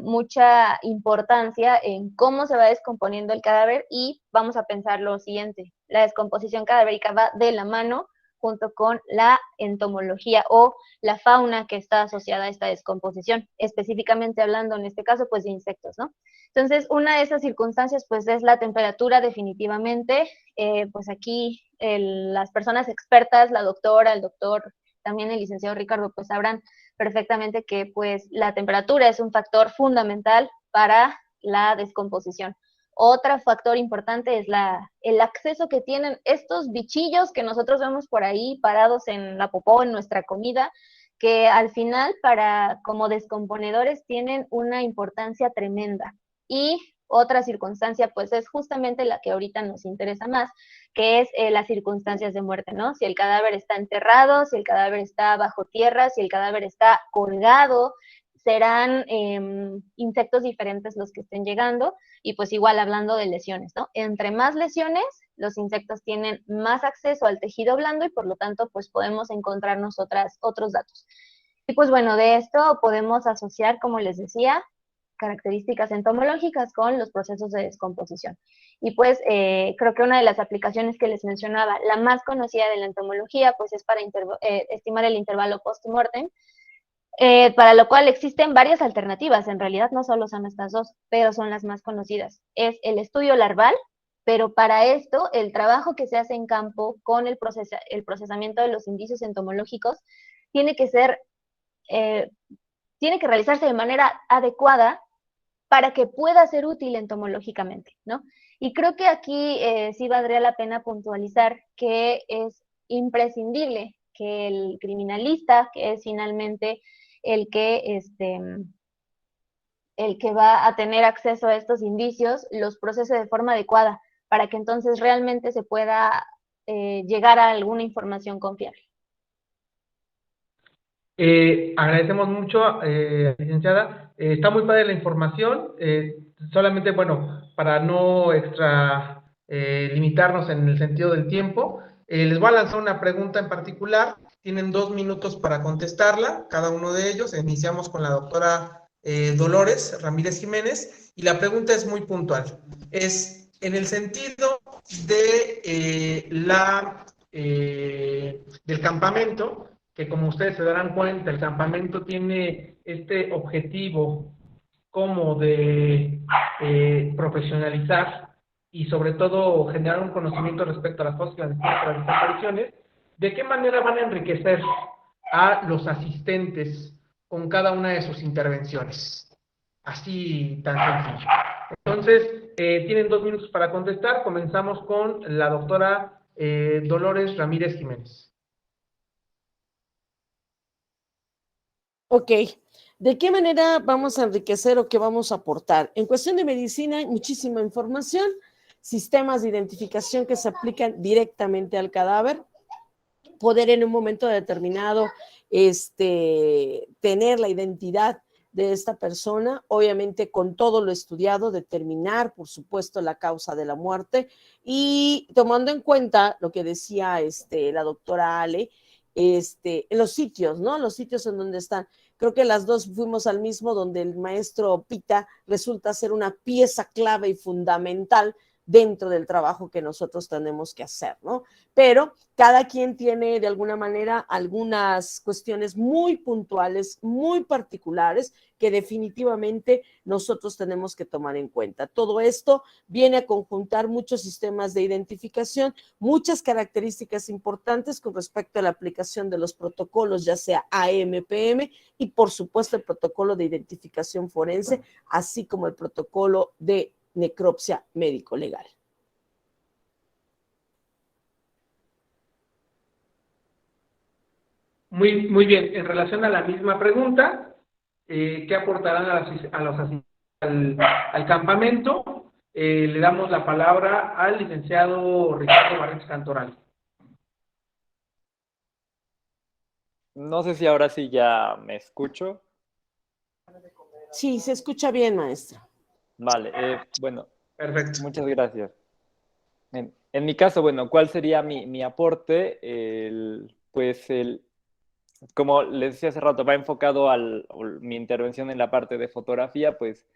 mucha importancia en cómo se va descomponiendo el cadáver y vamos a pensar lo siguiente, la descomposición cadavérica va de la mano junto con la entomología o la fauna que está asociada a esta descomposición, específicamente hablando en este caso pues de insectos, ¿no? Entonces, una de esas circunstancias pues es la temperatura definitivamente, pues aquí las personas expertas, la doctora, el doctor, también el licenciado Ricardo, pues sabrán perfectamente que pues la temperatura es un factor fundamental para la descomposición. Otro factor importante es el acceso que tienen estos bichillos que nosotros vemos por ahí parados en la popó, en nuestra comida, que al final como descomponedores tienen una importancia tremenda. Y otra circunstancia pues es justamente la que ahorita nos interesa más, que es las circunstancias de muerte, ¿no? Si el cadáver está enterrado, si el cadáver está bajo tierra, si el cadáver está colgado, serán insectos diferentes los que estén llegando y pues igual hablando de lesiones, ¿no? Entre más lesiones, los insectos tienen más acceso al tejido blando y por lo tanto pues podemos encontrarnos otros datos. Y pues bueno, de esto podemos asociar, como les decía, características entomológicas con los procesos de descomposición. Y pues creo que una de las aplicaciones que les mencionaba, la más conocida de la entomología, pues es para estimar el intervalo post-mortem, para lo cual existen varias alternativas, en realidad no solo son estas dos, pero son las más conocidas. Es el estudio larval, pero para esto el trabajo que se hace en campo con el procesamiento de los indicios entomológicos tiene que ser tiene que realizarse de manera adecuada para que pueda ser útil entomológicamente, ¿no? Y creo que aquí sí valdría la pena puntualizar que es imprescindible que el criminalista, que es finalmente el que va a tener acceso a estos indicios, los procese de forma adecuada, para que entonces realmente se pueda llegar a alguna información confiable. Agradecemos mucho, licenciada. Está muy padre la información. Solamente, bueno, para no limitarnos en el sentido del tiempo, les voy a lanzar una pregunta en particular. Tienen 2 minutos para contestarla, cada uno de ellos. Iniciamos con la doctora Dolores Ramírez Jiménez, y la pregunta es muy puntual. Es en el sentido de del campamento, que como ustedes se darán cuenta, el campamento tiene este objetivo como de profesionalizar y sobre todo generar un conocimiento respecto a las fosas clandestinas para las desapariciones. ¿De qué manera van a enriquecer a los asistentes con cada una de sus intervenciones? Así tan sencillo. Entonces, tienen 2 minutos para contestar. Comenzamos con la doctora Dolores Ramírez Jiménez. Ok, ¿de qué manera vamos a enriquecer o qué vamos a aportar? En cuestión de medicina hay muchísima información, sistemas de identificación que se aplican directamente al cadáver, poder en un momento determinado tener la identidad de esta persona, obviamente con todo lo estudiado, determinar, por supuesto, la causa de la muerte y tomando en cuenta lo que decía la doctora Ale, en los sitios, ¿no? Los sitios en donde están. Creo que las dos fuimos al mismo, donde el maestro Pita resulta ser una pieza clave y fundamental dentro del trabajo que nosotros tenemos que hacer, ¿no? Pero cada quien tiene de alguna manera algunas cuestiones muy puntuales, muy particulares, que definitivamente nosotros tenemos que tomar en cuenta. Todo esto viene a conjuntar muchos sistemas de identificación, muchas características importantes con respecto a la aplicación de los protocolos, ya sea AMPM y por supuesto el protocolo de identificación forense, así como el protocolo de necropsia médico-legal. Muy bien. En relación a la misma pregunta, ¿qué aportarán los asistentes al campamento? Le damos la palabra al licenciado Ricardo Barretos Cantoral. No sé si ahora sí ya me escucho. Sí, se escucha bien, maestra. Vale, bueno, Perfecto. muchas gracias. En mi caso, bueno, ¿cuál sería mi aporte? Como les decía hace rato, va enfocado mi intervención en la parte de fotografía, pues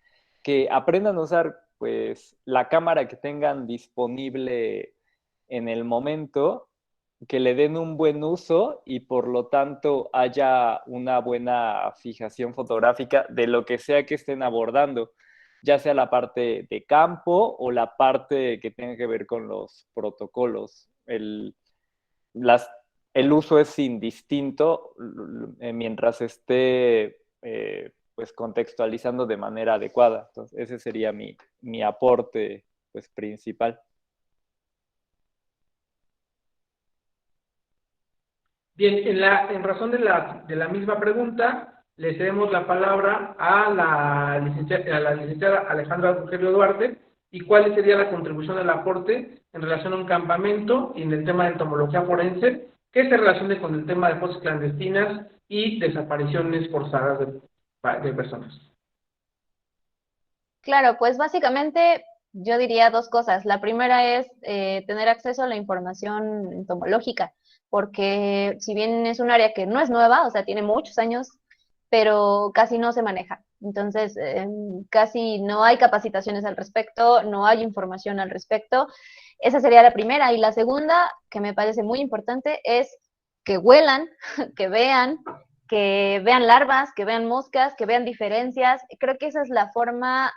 que aprendan a usar pues la cámara que tengan disponible en el momento, que le den un buen uso y por lo tanto haya una buena fijación fotográfica de lo que sea que estén abordando, ya sea la parte de campo o la parte que tenga que ver con los protocolos. El uso es indistinto mientras esté pues contextualizando de manera adecuada. Entonces, ese sería mi aporte pues principal. Bien, en razón de la misma pregunta, le cedemos la palabra a la licenciada Alejandra Rogelio Duarte. ¿Y cuál sería la contribución del aporte en relación a un campamento y en el tema de entomología forense que se relacione con el tema de fosas clandestinas y desapariciones forzadas de personas? Claro, pues básicamente yo diría dos cosas. La primera es tener acceso a la información entomológica, porque si bien es un área que no es nueva, o sea, tiene muchos años, pero casi no se maneja. Entonces, casi no hay capacitaciones al respecto, no hay información al respecto. Esa sería la primera. Y la segunda, que me parece muy importante, es que huelan, que vean larvas, que vean moscas, que vean diferencias. Creo que esa es la forma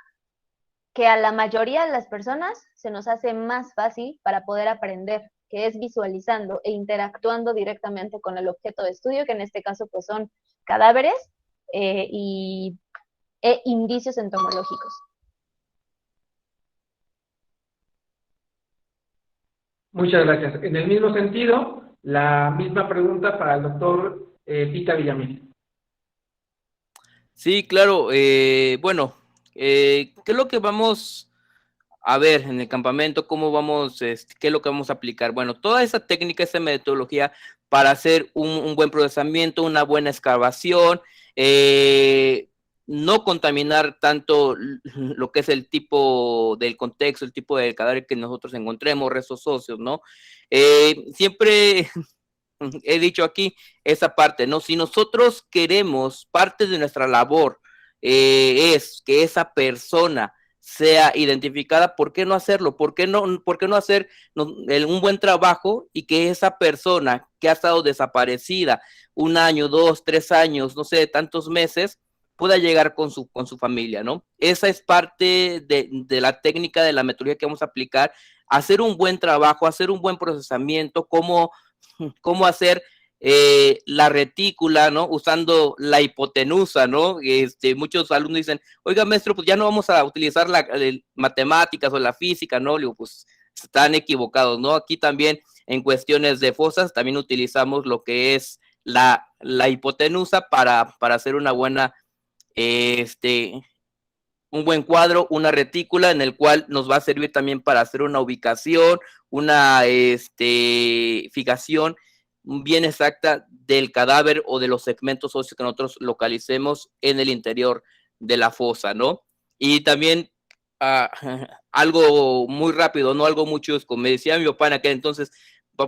que a la mayoría de las personas se nos hace más fácil para poder aprender, que es visualizando e interactuando directamente con el objeto de estudio, que en este caso pues son cadáveres, e indicios entomológicos. Muchas gracias. En el mismo sentido, la misma pregunta para el doctor Pita Villamil. Sí, claro. Bueno, ¿qué es lo que vamos a ver en el campamento? ¿Cómo vamos, qué es lo que vamos a aplicar? Bueno, toda esa técnica, esa metodología para hacer un buen procesamiento, una buena excavación, no contaminar tanto lo que es el tipo del contexto, el tipo del cadáver que nosotros encontremos, restos óseos, ¿no? Siempre he dicho aquí esa parte, ¿no? Si nosotros queremos, parte de nuestra labor es que esa persona sea identificada, ¿por qué no hacerlo? ¿Por qué no hacer un buen trabajo y que esa persona que ha estado desaparecida 1 año, 2, 3 años, no sé, tantos meses, pueda llegar con su familia, ¿no? Esa es parte de la técnica, de la metodología que vamos a aplicar, hacer un buen trabajo, hacer un buen procesamiento, cómo hacer la retícula, ¿no? Usando la hipotenusa, ¿no? Muchos alumnos dicen, oiga, maestro, pues ya no vamos a utilizar matemáticas o la física, ¿no? Digo, pues están equivocados, ¿no? Aquí también en cuestiones de fosas también utilizamos lo que es la hipotenusa para hacer una buena, un buen cuadro, una retícula en el cual nos va a servir también para hacer una ubicación, una fijación bien exacta del cadáver o de los segmentos óseos que nosotros localicemos en el interior de la fosa, ¿no? Y también algo muy rápido, no algo muy chusco. Me decía mi papá en aquel entonces,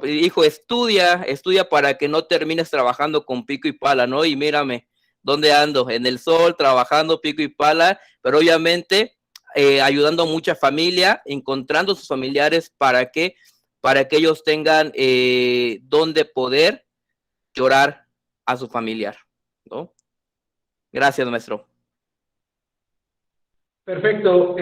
hijo, estudia para que no termines trabajando con pico y pala, ¿no? Y mírame, ¿dónde ando? En el sol, trabajando pico y pala, pero obviamente ayudando a mucha familia, encontrando sus familiares para que ellos tengan donde poder llorar a su familiar, ¿no? Gracias, maestro. Perfecto,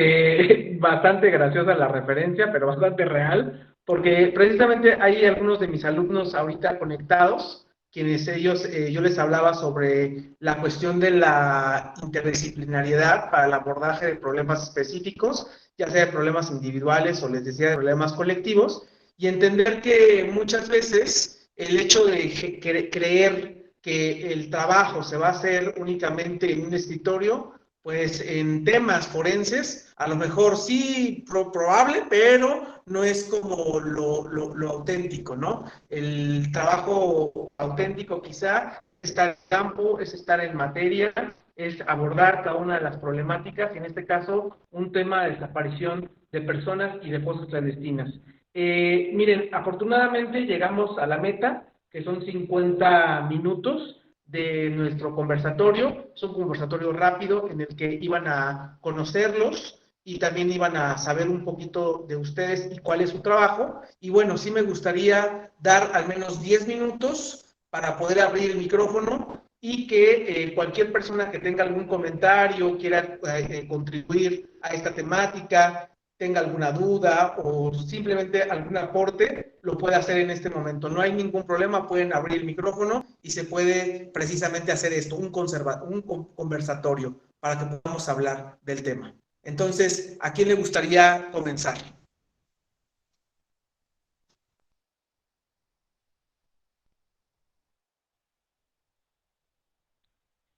bastante graciosa la referencia, pero bastante real, porque precisamente hay algunos de mis alumnos ahorita conectados, quienes yo les hablaba sobre la cuestión de la interdisciplinariedad para el abordaje de problemas específicos, ya sea de problemas individuales o les decía de problemas colectivos, y entender que muchas veces el hecho de creer que el trabajo se va a hacer únicamente en un escritorio, pues en temas forenses, a lo mejor sí probable, pero no es como lo auténtico, ¿no? El trabajo auténtico quizá es estar en campo, es estar en materia, es abordar cada una de las problemáticas, y en este caso un tema de desaparición de personas y de fosas clandestinas. Miren, afortunadamente llegamos a la meta, que son 50 minutos de nuestro conversatorio. Es un conversatorio rápido en el que iban a conocerlos y también iban a saber un poquito de ustedes y cuál es su trabajo. Y bueno, sí me gustaría dar al menos 10 minutos para poder abrir el micrófono y que cualquier persona que tenga algún comentario, quiera contribuir a esta temática, tenga alguna duda o simplemente algún aporte, lo puede hacer en este momento. No hay ningún problema, pueden abrir el micrófono y se puede precisamente hacer esto, un conversatorio, para que podamos hablar del tema. Entonces, ¿a quién le gustaría comenzar?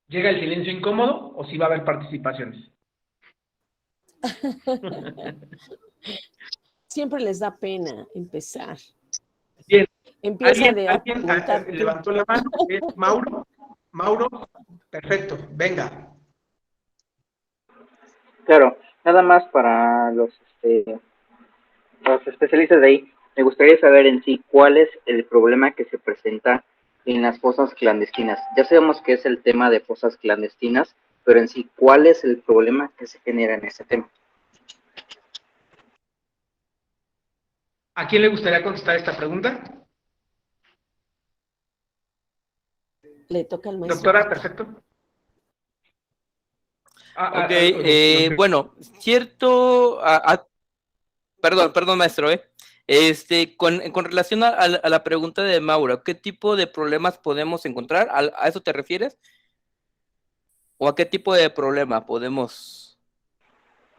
¿Llega el silencio incómodo o si va a haber participaciones? Siempre les da pena empezar. Bien. Empieza ¿Alguien levantó la mano? ¿Mauro? Mauro, perfecto, venga. Claro, nada más para los especialistas de ahí, me gustaría saber en sí cuál es el problema que se presenta en las fosas clandestinas. Ya sabemos que es el tema de fosas clandestinas, pero en sí, ¿cuál es el problema que se genera en ese tema? ¿A quién le gustaría contestar esta pregunta? Le toca al maestro. Doctora, perfecto. Ok, bueno, cierto, perdón, maestro, con relación a la pregunta de Mauro, ¿qué tipo de problemas podemos encontrar? ¿A eso te refieres? ¿O a qué tipo de problema podemos?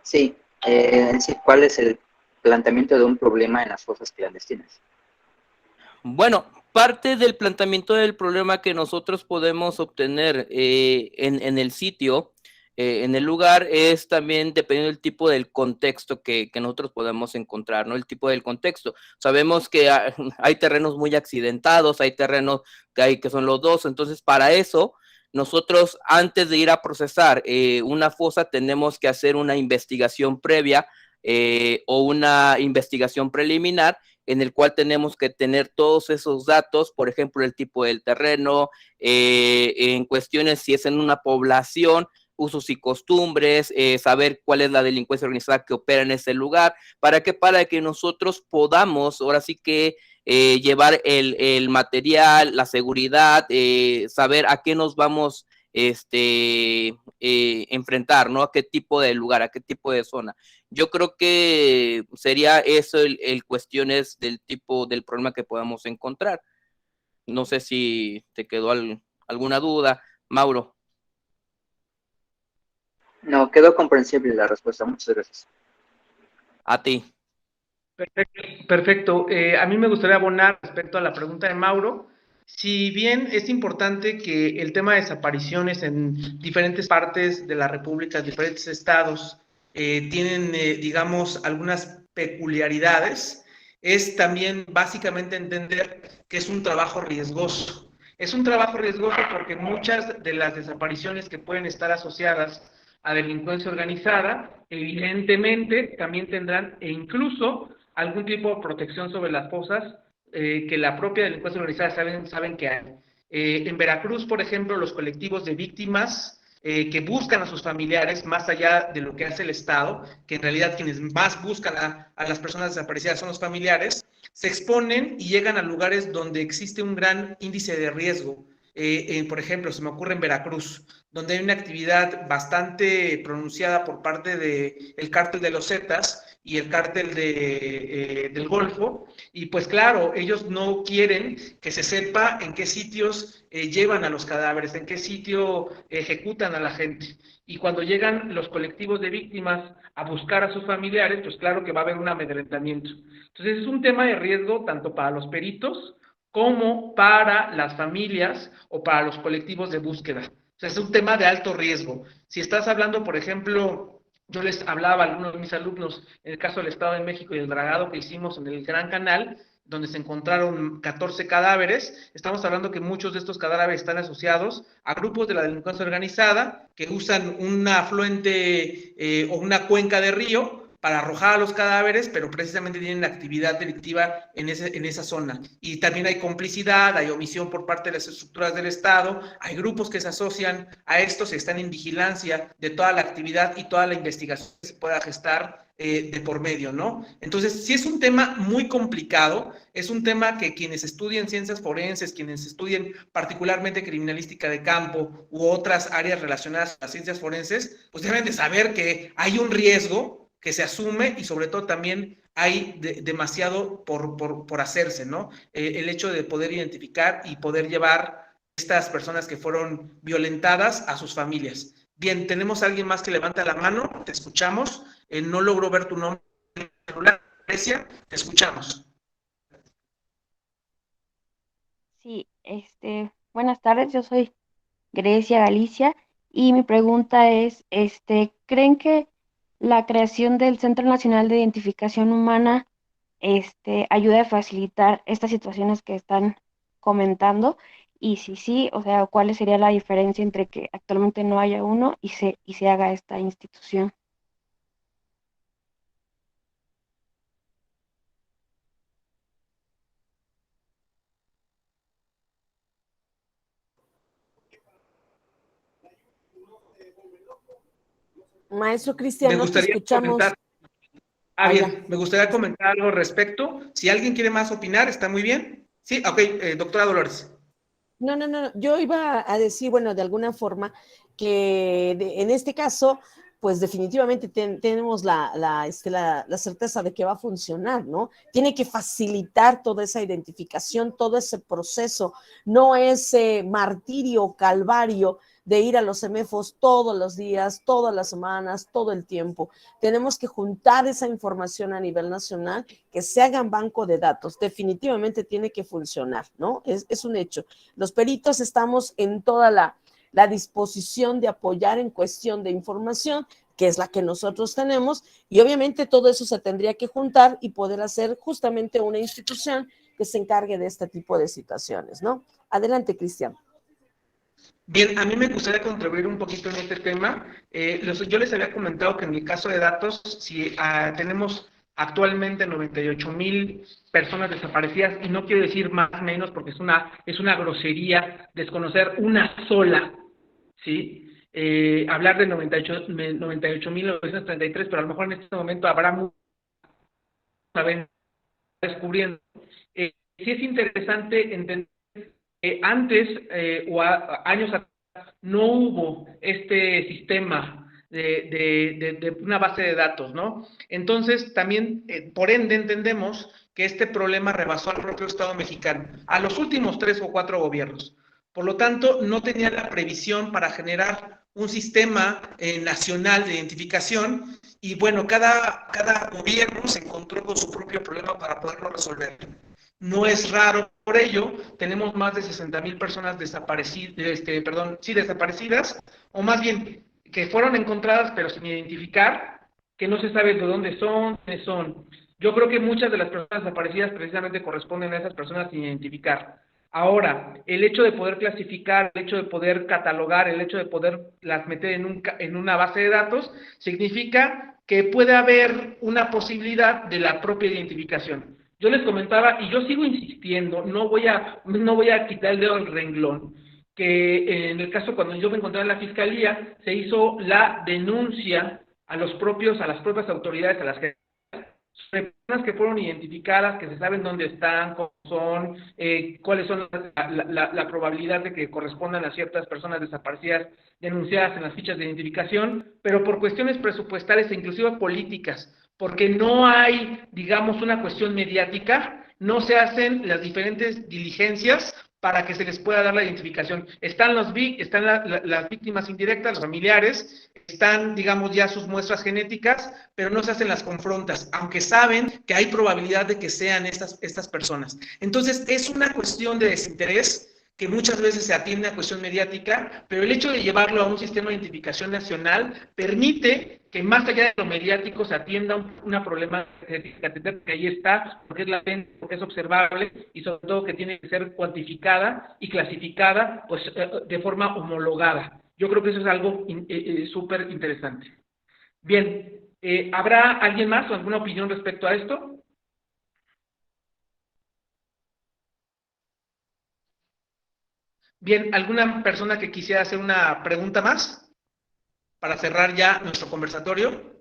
Sí, en sí, ¿cuál es el planteamiento de un problema en las fosas clandestinas? Bueno, parte del planteamiento del problema que nosotros podemos obtener en el sitio, en el lugar, es también dependiendo del tipo del contexto que nosotros podemos encontrar, ¿no? El tipo del contexto. Sabemos que hay terrenos muy accidentados, hay terrenos que son lodosos, entonces para eso nosotros antes de ir a procesar una fosa tenemos que hacer una investigación previa o una investigación preliminar en el cual tenemos que tener todos esos datos, por ejemplo, el tipo del terreno, en cuestiones si es en una población, usos y costumbres, saber cuál es la delincuencia organizada que opera en ese lugar, para que nosotros podamos, ahora sí que llevar el material, la seguridad, saber a qué nos vamos enfrentar, ¿no? A qué tipo de lugar, a qué tipo de zona. Yo creo que sería eso el cuestiones del tipo del problema que podamos encontrar. No sé si te quedó alguna duda, Mauro. No, quedó comprensible la respuesta. Muchas gracias. A ti. Perfecto. Perfecto. A mí me gustaría abonar respecto a la pregunta de Mauro. Si bien es importante que el tema de desapariciones en diferentes partes de la República, diferentes estados, tienen, digamos, algunas peculiaridades, es también básicamente entender que es un trabajo riesgoso. Es un trabajo riesgoso porque muchas de las desapariciones que pueden estar asociadas a delincuencia organizada, evidentemente también tendrán, e incluso algún tipo de protección sobre las fosas que la propia delincuencia organizada saben que hay. En Veracruz, por ejemplo, los colectivos de víctimas que buscan a sus familiares, más allá de lo que hace el Estado, que en realidad quienes más buscan a las personas desaparecidas son los familiares, se exponen y llegan a lugares donde existe un gran índice de riesgo. Por ejemplo, se me ocurre en Veracruz, donde hay una actividad bastante pronunciada por parte del cártel de los Zetas y el cártel del Golfo, y pues claro, ellos no quieren que se sepa en qué sitios llevan a los cadáveres, en qué sitio ejecutan a la gente. Y cuando llegan los colectivos de víctimas a buscar a sus familiares, pues claro que va a haber un amedrentamiento. Entonces es un tema de riesgo tanto para los peritos como para las familias o para los colectivos de búsqueda. O sea, es un tema de alto riesgo. Si estás hablando, por ejemplo, yo les hablaba a algunos de mis alumnos, en el caso del Estado de México y el dragado que hicimos en el Gran Canal, donde se encontraron 14 cadáveres, estamos hablando que muchos de estos cadáveres están asociados a grupos de la delincuencia organizada que usan un afluente o una cuenca de río para arrojar a los cadáveres, pero precisamente tienen actividad delictiva en esa zona. Y también hay complicidad, hay omisión por parte de las estructuras del Estado, hay grupos que se asocian a estos y están en vigilancia de toda la actividad y toda la investigación que se pueda gestar de por medio, ¿no? Entonces, sí es un tema muy complicado, es un tema que quienes estudian ciencias forenses, quienes estudian particularmente criminalística de campo u otras áreas relacionadas a las ciencias forenses, pues deben de saber que hay un riesgo que se asume y sobre todo también hay demasiado por hacerse, ¿no? El hecho de poder identificar y poder llevar estas personas que fueron violentadas a sus familias. Bien, tenemos a alguien más que levanta la mano, te escuchamos, no logro ver tu nombre en el celular, Grecia, te escuchamos. Sí, buenas tardes, yo soy Grecia Galicia y mi pregunta es, ¿creen que la creación del Centro Nacional de Identificación Humana, ayuda a facilitar estas situaciones que están comentando? Y si sí, o sea, ¿cuál sería la diferencia entre que actualmente no haya uno y se haga esta institución? Maestro Cristian, Me no te gustaría escuchamos. comentar. Allá. Bien, me gustaría comentar algo al respecto. Si alguien quiere más opinar, está muy bien. Sí, ok, doctora Dolores. No, yo iba a decir, bueno, de alguna forma, que en este caso, pues definitivamente tenemos la certeza de que va a funcionar, ¿no? Tiene que facilitar toda esa identificación, todo ese proceso, no ese martirio, calvario de ir a los CEMEFOS todos los días, todas las semanas, todo el tiempo. Tenemos que juntar esa información a nivel nacional, que se hagan banco de datos. Definitivamente tiene que funcionar, ¿no? Es un hecho. Los peritos estamos en toda la disposición de apoyar en cuestión de información, que es la que nosotros tenemos, y obviamente todo eso se tendría que juntar y poder hacer justamente una institución que se encargue de este tipo de situaciones, ¿no? Adelante, Cristian. Bien, a mí me gustaría contribuir un poquito en este tema. Yo les había comentado que en el caso de datos, si tenemos actualmente 98,000 personas desaparecidas, y no quiero decir más o menos porque es una grosería desconocer una sola, ¿sí? Hablar de 98,933, pero a lo mejor en este momento habrá muchos descubriendo. Sí es interesante entender que antes años atrás no hubo este sistema de una base de datos, ¿no? Entonces, también, por ende, entendemos que este problema rebasó al propio Estado mexicano, a los últimos 3 o 4 gobiernos. Por lo tanto, no tenía la previsión para generar un sistema nacional de identificación, y bueno, cada gobierno se encontró con su propio problema para poderlo resolver. No es raro, por ello, tenemos más de 60,000 personas desaparecidas, o más bien, que fueron encontradas pero sin identificar, que no se sabe de dónde son, quiénes son. Yo creo que muchas de las personas desaparecidas precisamente corresponden a esas personas sin identificar. Ahora, el hecho de poder clasificar, el hecho de poder catalogar, el hecho de poderlas meter en una base de datos, significa que puede haber una posibilidad de la propia identificación. Yo les comentaba, y yo sigo insistiendo, no voy a quitar el dedo del renglón, que en el caso cuando yo me encontraba en la fiscalía, se hizo la denuncia a las propias autoridades, a las que personas que fueron identificadas, que se saben dónde están, cómo son, cuáles son la probabilidad de que correspondan a ciertas personas desaparecidas denunciadas en las fichas de identificación, pero por cuestiones presupuestarias e inclusive políticas, porque no hay, digamos, una cuestión mediática, no se hacen las diferentes diligencias para que se les pueda dar la identificación. Están las víctimas indirectas, los familiares, están, digamos, ya sus muestras genéticas, pero no se hacen las confrontas, aunque saben que hay probabilidad de que sean estas personas. Entonces, es una cuestión de desinterés que muchas veces se atiende a cuestión mediática, pero el hecho de llevarlo a un sistema de identificación nacional permite que más allá de lo mediático se atienda una problema que ahí está, porque es latente, porque es observable, y sobre todo que tiene que ser cuantificada y clasificada pues, de forma homologada. Yo creo que eso es algo súper interesante. Bien, ¿habrá alguien más o alguna opinión respecto a esto? Bien, ¿alguna persona que quisiera hacer una pregunta más para cerrar ya nuestro conversatorio?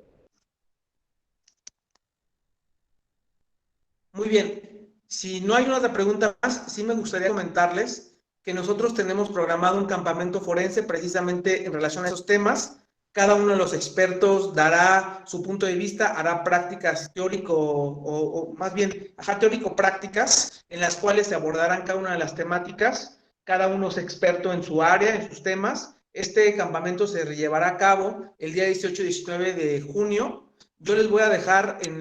Muy bien, si no hay una otra pregunta más, sí me gustaría comentarles que nosotros tenemos programado un campamento forense precisamente en relación a esos temas. Cada uno de los expertos dará su punto de vista, hará prácticas teórico-prácticas, en las cuales se abordarán cada una de las temáticas. Cada uno es experto en su área, en sus temas. Este campamento se llevará a cabo el día 18 y 19 de junio. Yo les voy a dejar en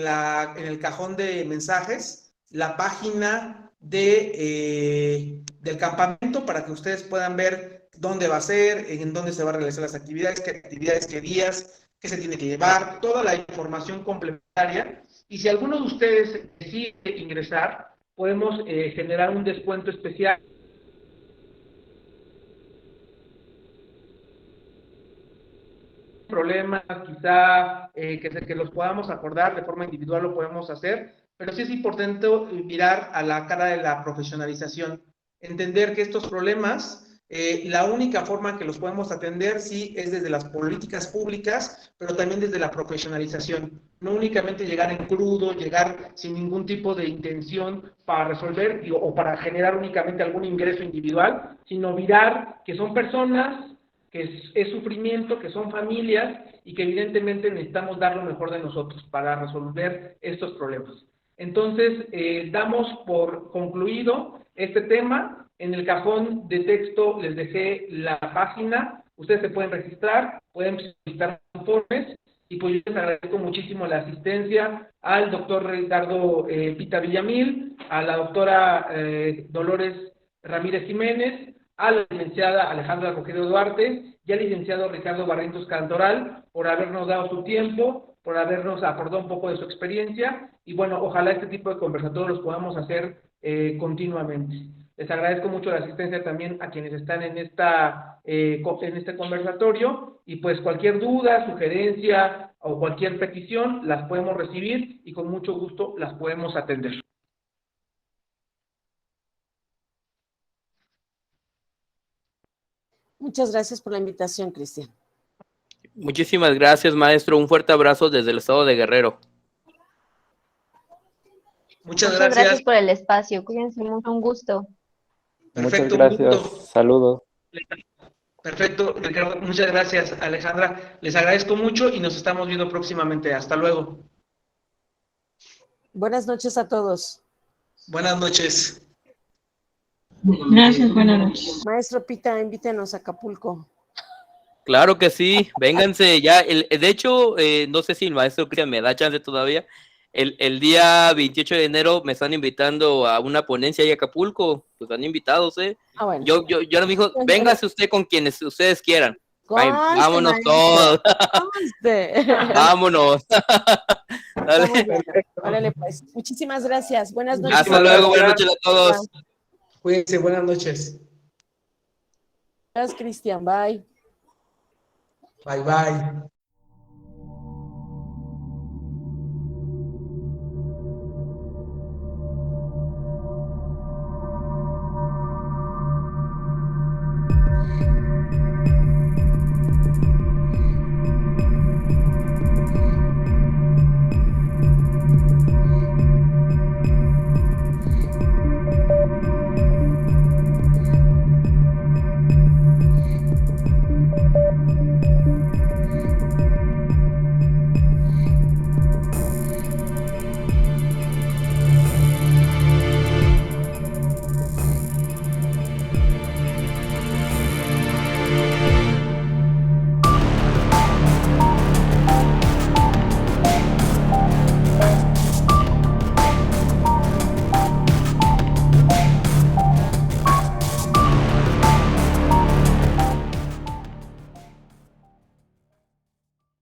el cajón de mensajes la página del campamento para que ustedes puedan ver dónde va a ser, en dónde se van a realizar las actividades, qué días, qué se tiene que llevar, toda la información complementaria. Y si alguno de ustedes decide ingresar, podemos generar un descuento especial. Problemas, quizá que los podamos acordar de forma individual, lo podemos hacer, pero sí es importante mirar a la cara de la profesionalización, entender que estos problemas, la única forma que los podemos atender sí es desde las políticas públicas, pero también desde la profesionalización, no únicamente llegar en crudo, llegar sin ningún tipo de intención para resolver o para generar únicamente algún ingreso individual, sino mirar que son personas, que es sufrimiento, que son familias y que evidentemente necesitamos dar lo mejor de nosotros para resolver estos problemas. Entonces, damos por concluido este tema. En el cajón de texto les dejé la página Ustedes se pueden registrar, pueden solicitar informes, y pues yo les agradezco muchísimo la asistencia al doctor Ricardo Pita Villamil, a la doctora Dolores Ramírez Jiménez, a la licenciada Alejandra Rogelio Duarte y al licenciado Ricardo Barrientos Cantoral por habernos dado su tiempo, por habernos aportado un poco de su experiencia, y bueno, ojalá este tipo de conversatorios los podamos hacer continuamente. Les agradezco mucho la asistencia también a quienes están en este conversatorio, y pues cualquier duda, sugerencia o cualquier petición las podemos recibir y con mucho gusto las podemos atender. Muchas gracias por la invitación, Cristian. Muchísimas gracias, maestro. Un fuerte abrazo desde el estado de Guerrero. Muchas Muchas gracias gracias. por el espacio. Cuídense mucho, un gusto. Perfecto, Muchas gracias. un gusto. Saludos. Perfecto, Ricardo. Muchas gracias, Alejandra. Les agradezco mucho y nos estamos viendo próximamente. Hasta luego. Buenas noches a todos. Buenas noches. Gracias, buenas noches. Maestro Pita, invítenos a Acapulco. Claro que sí, vénganse ya. De hecho, no sé si el maestro Cristian me da chance todavía. El día 28 de enero me están invitando a una ponencia ahí a Acapulco. Pues están invitados, Ah, bueno. Yo me dijo, véngase usted con quienes ustedes quieran. Ay, Conste, vámonos maestro, todos. conste. Vámonos. Está muy bueno. Órale, pues. Muchísimas gracias. Buenas noches. Hasta luego, buenas noches a todos. Cuídense, buenas noches. Gracias, Cristian. Bye. Bye, bye.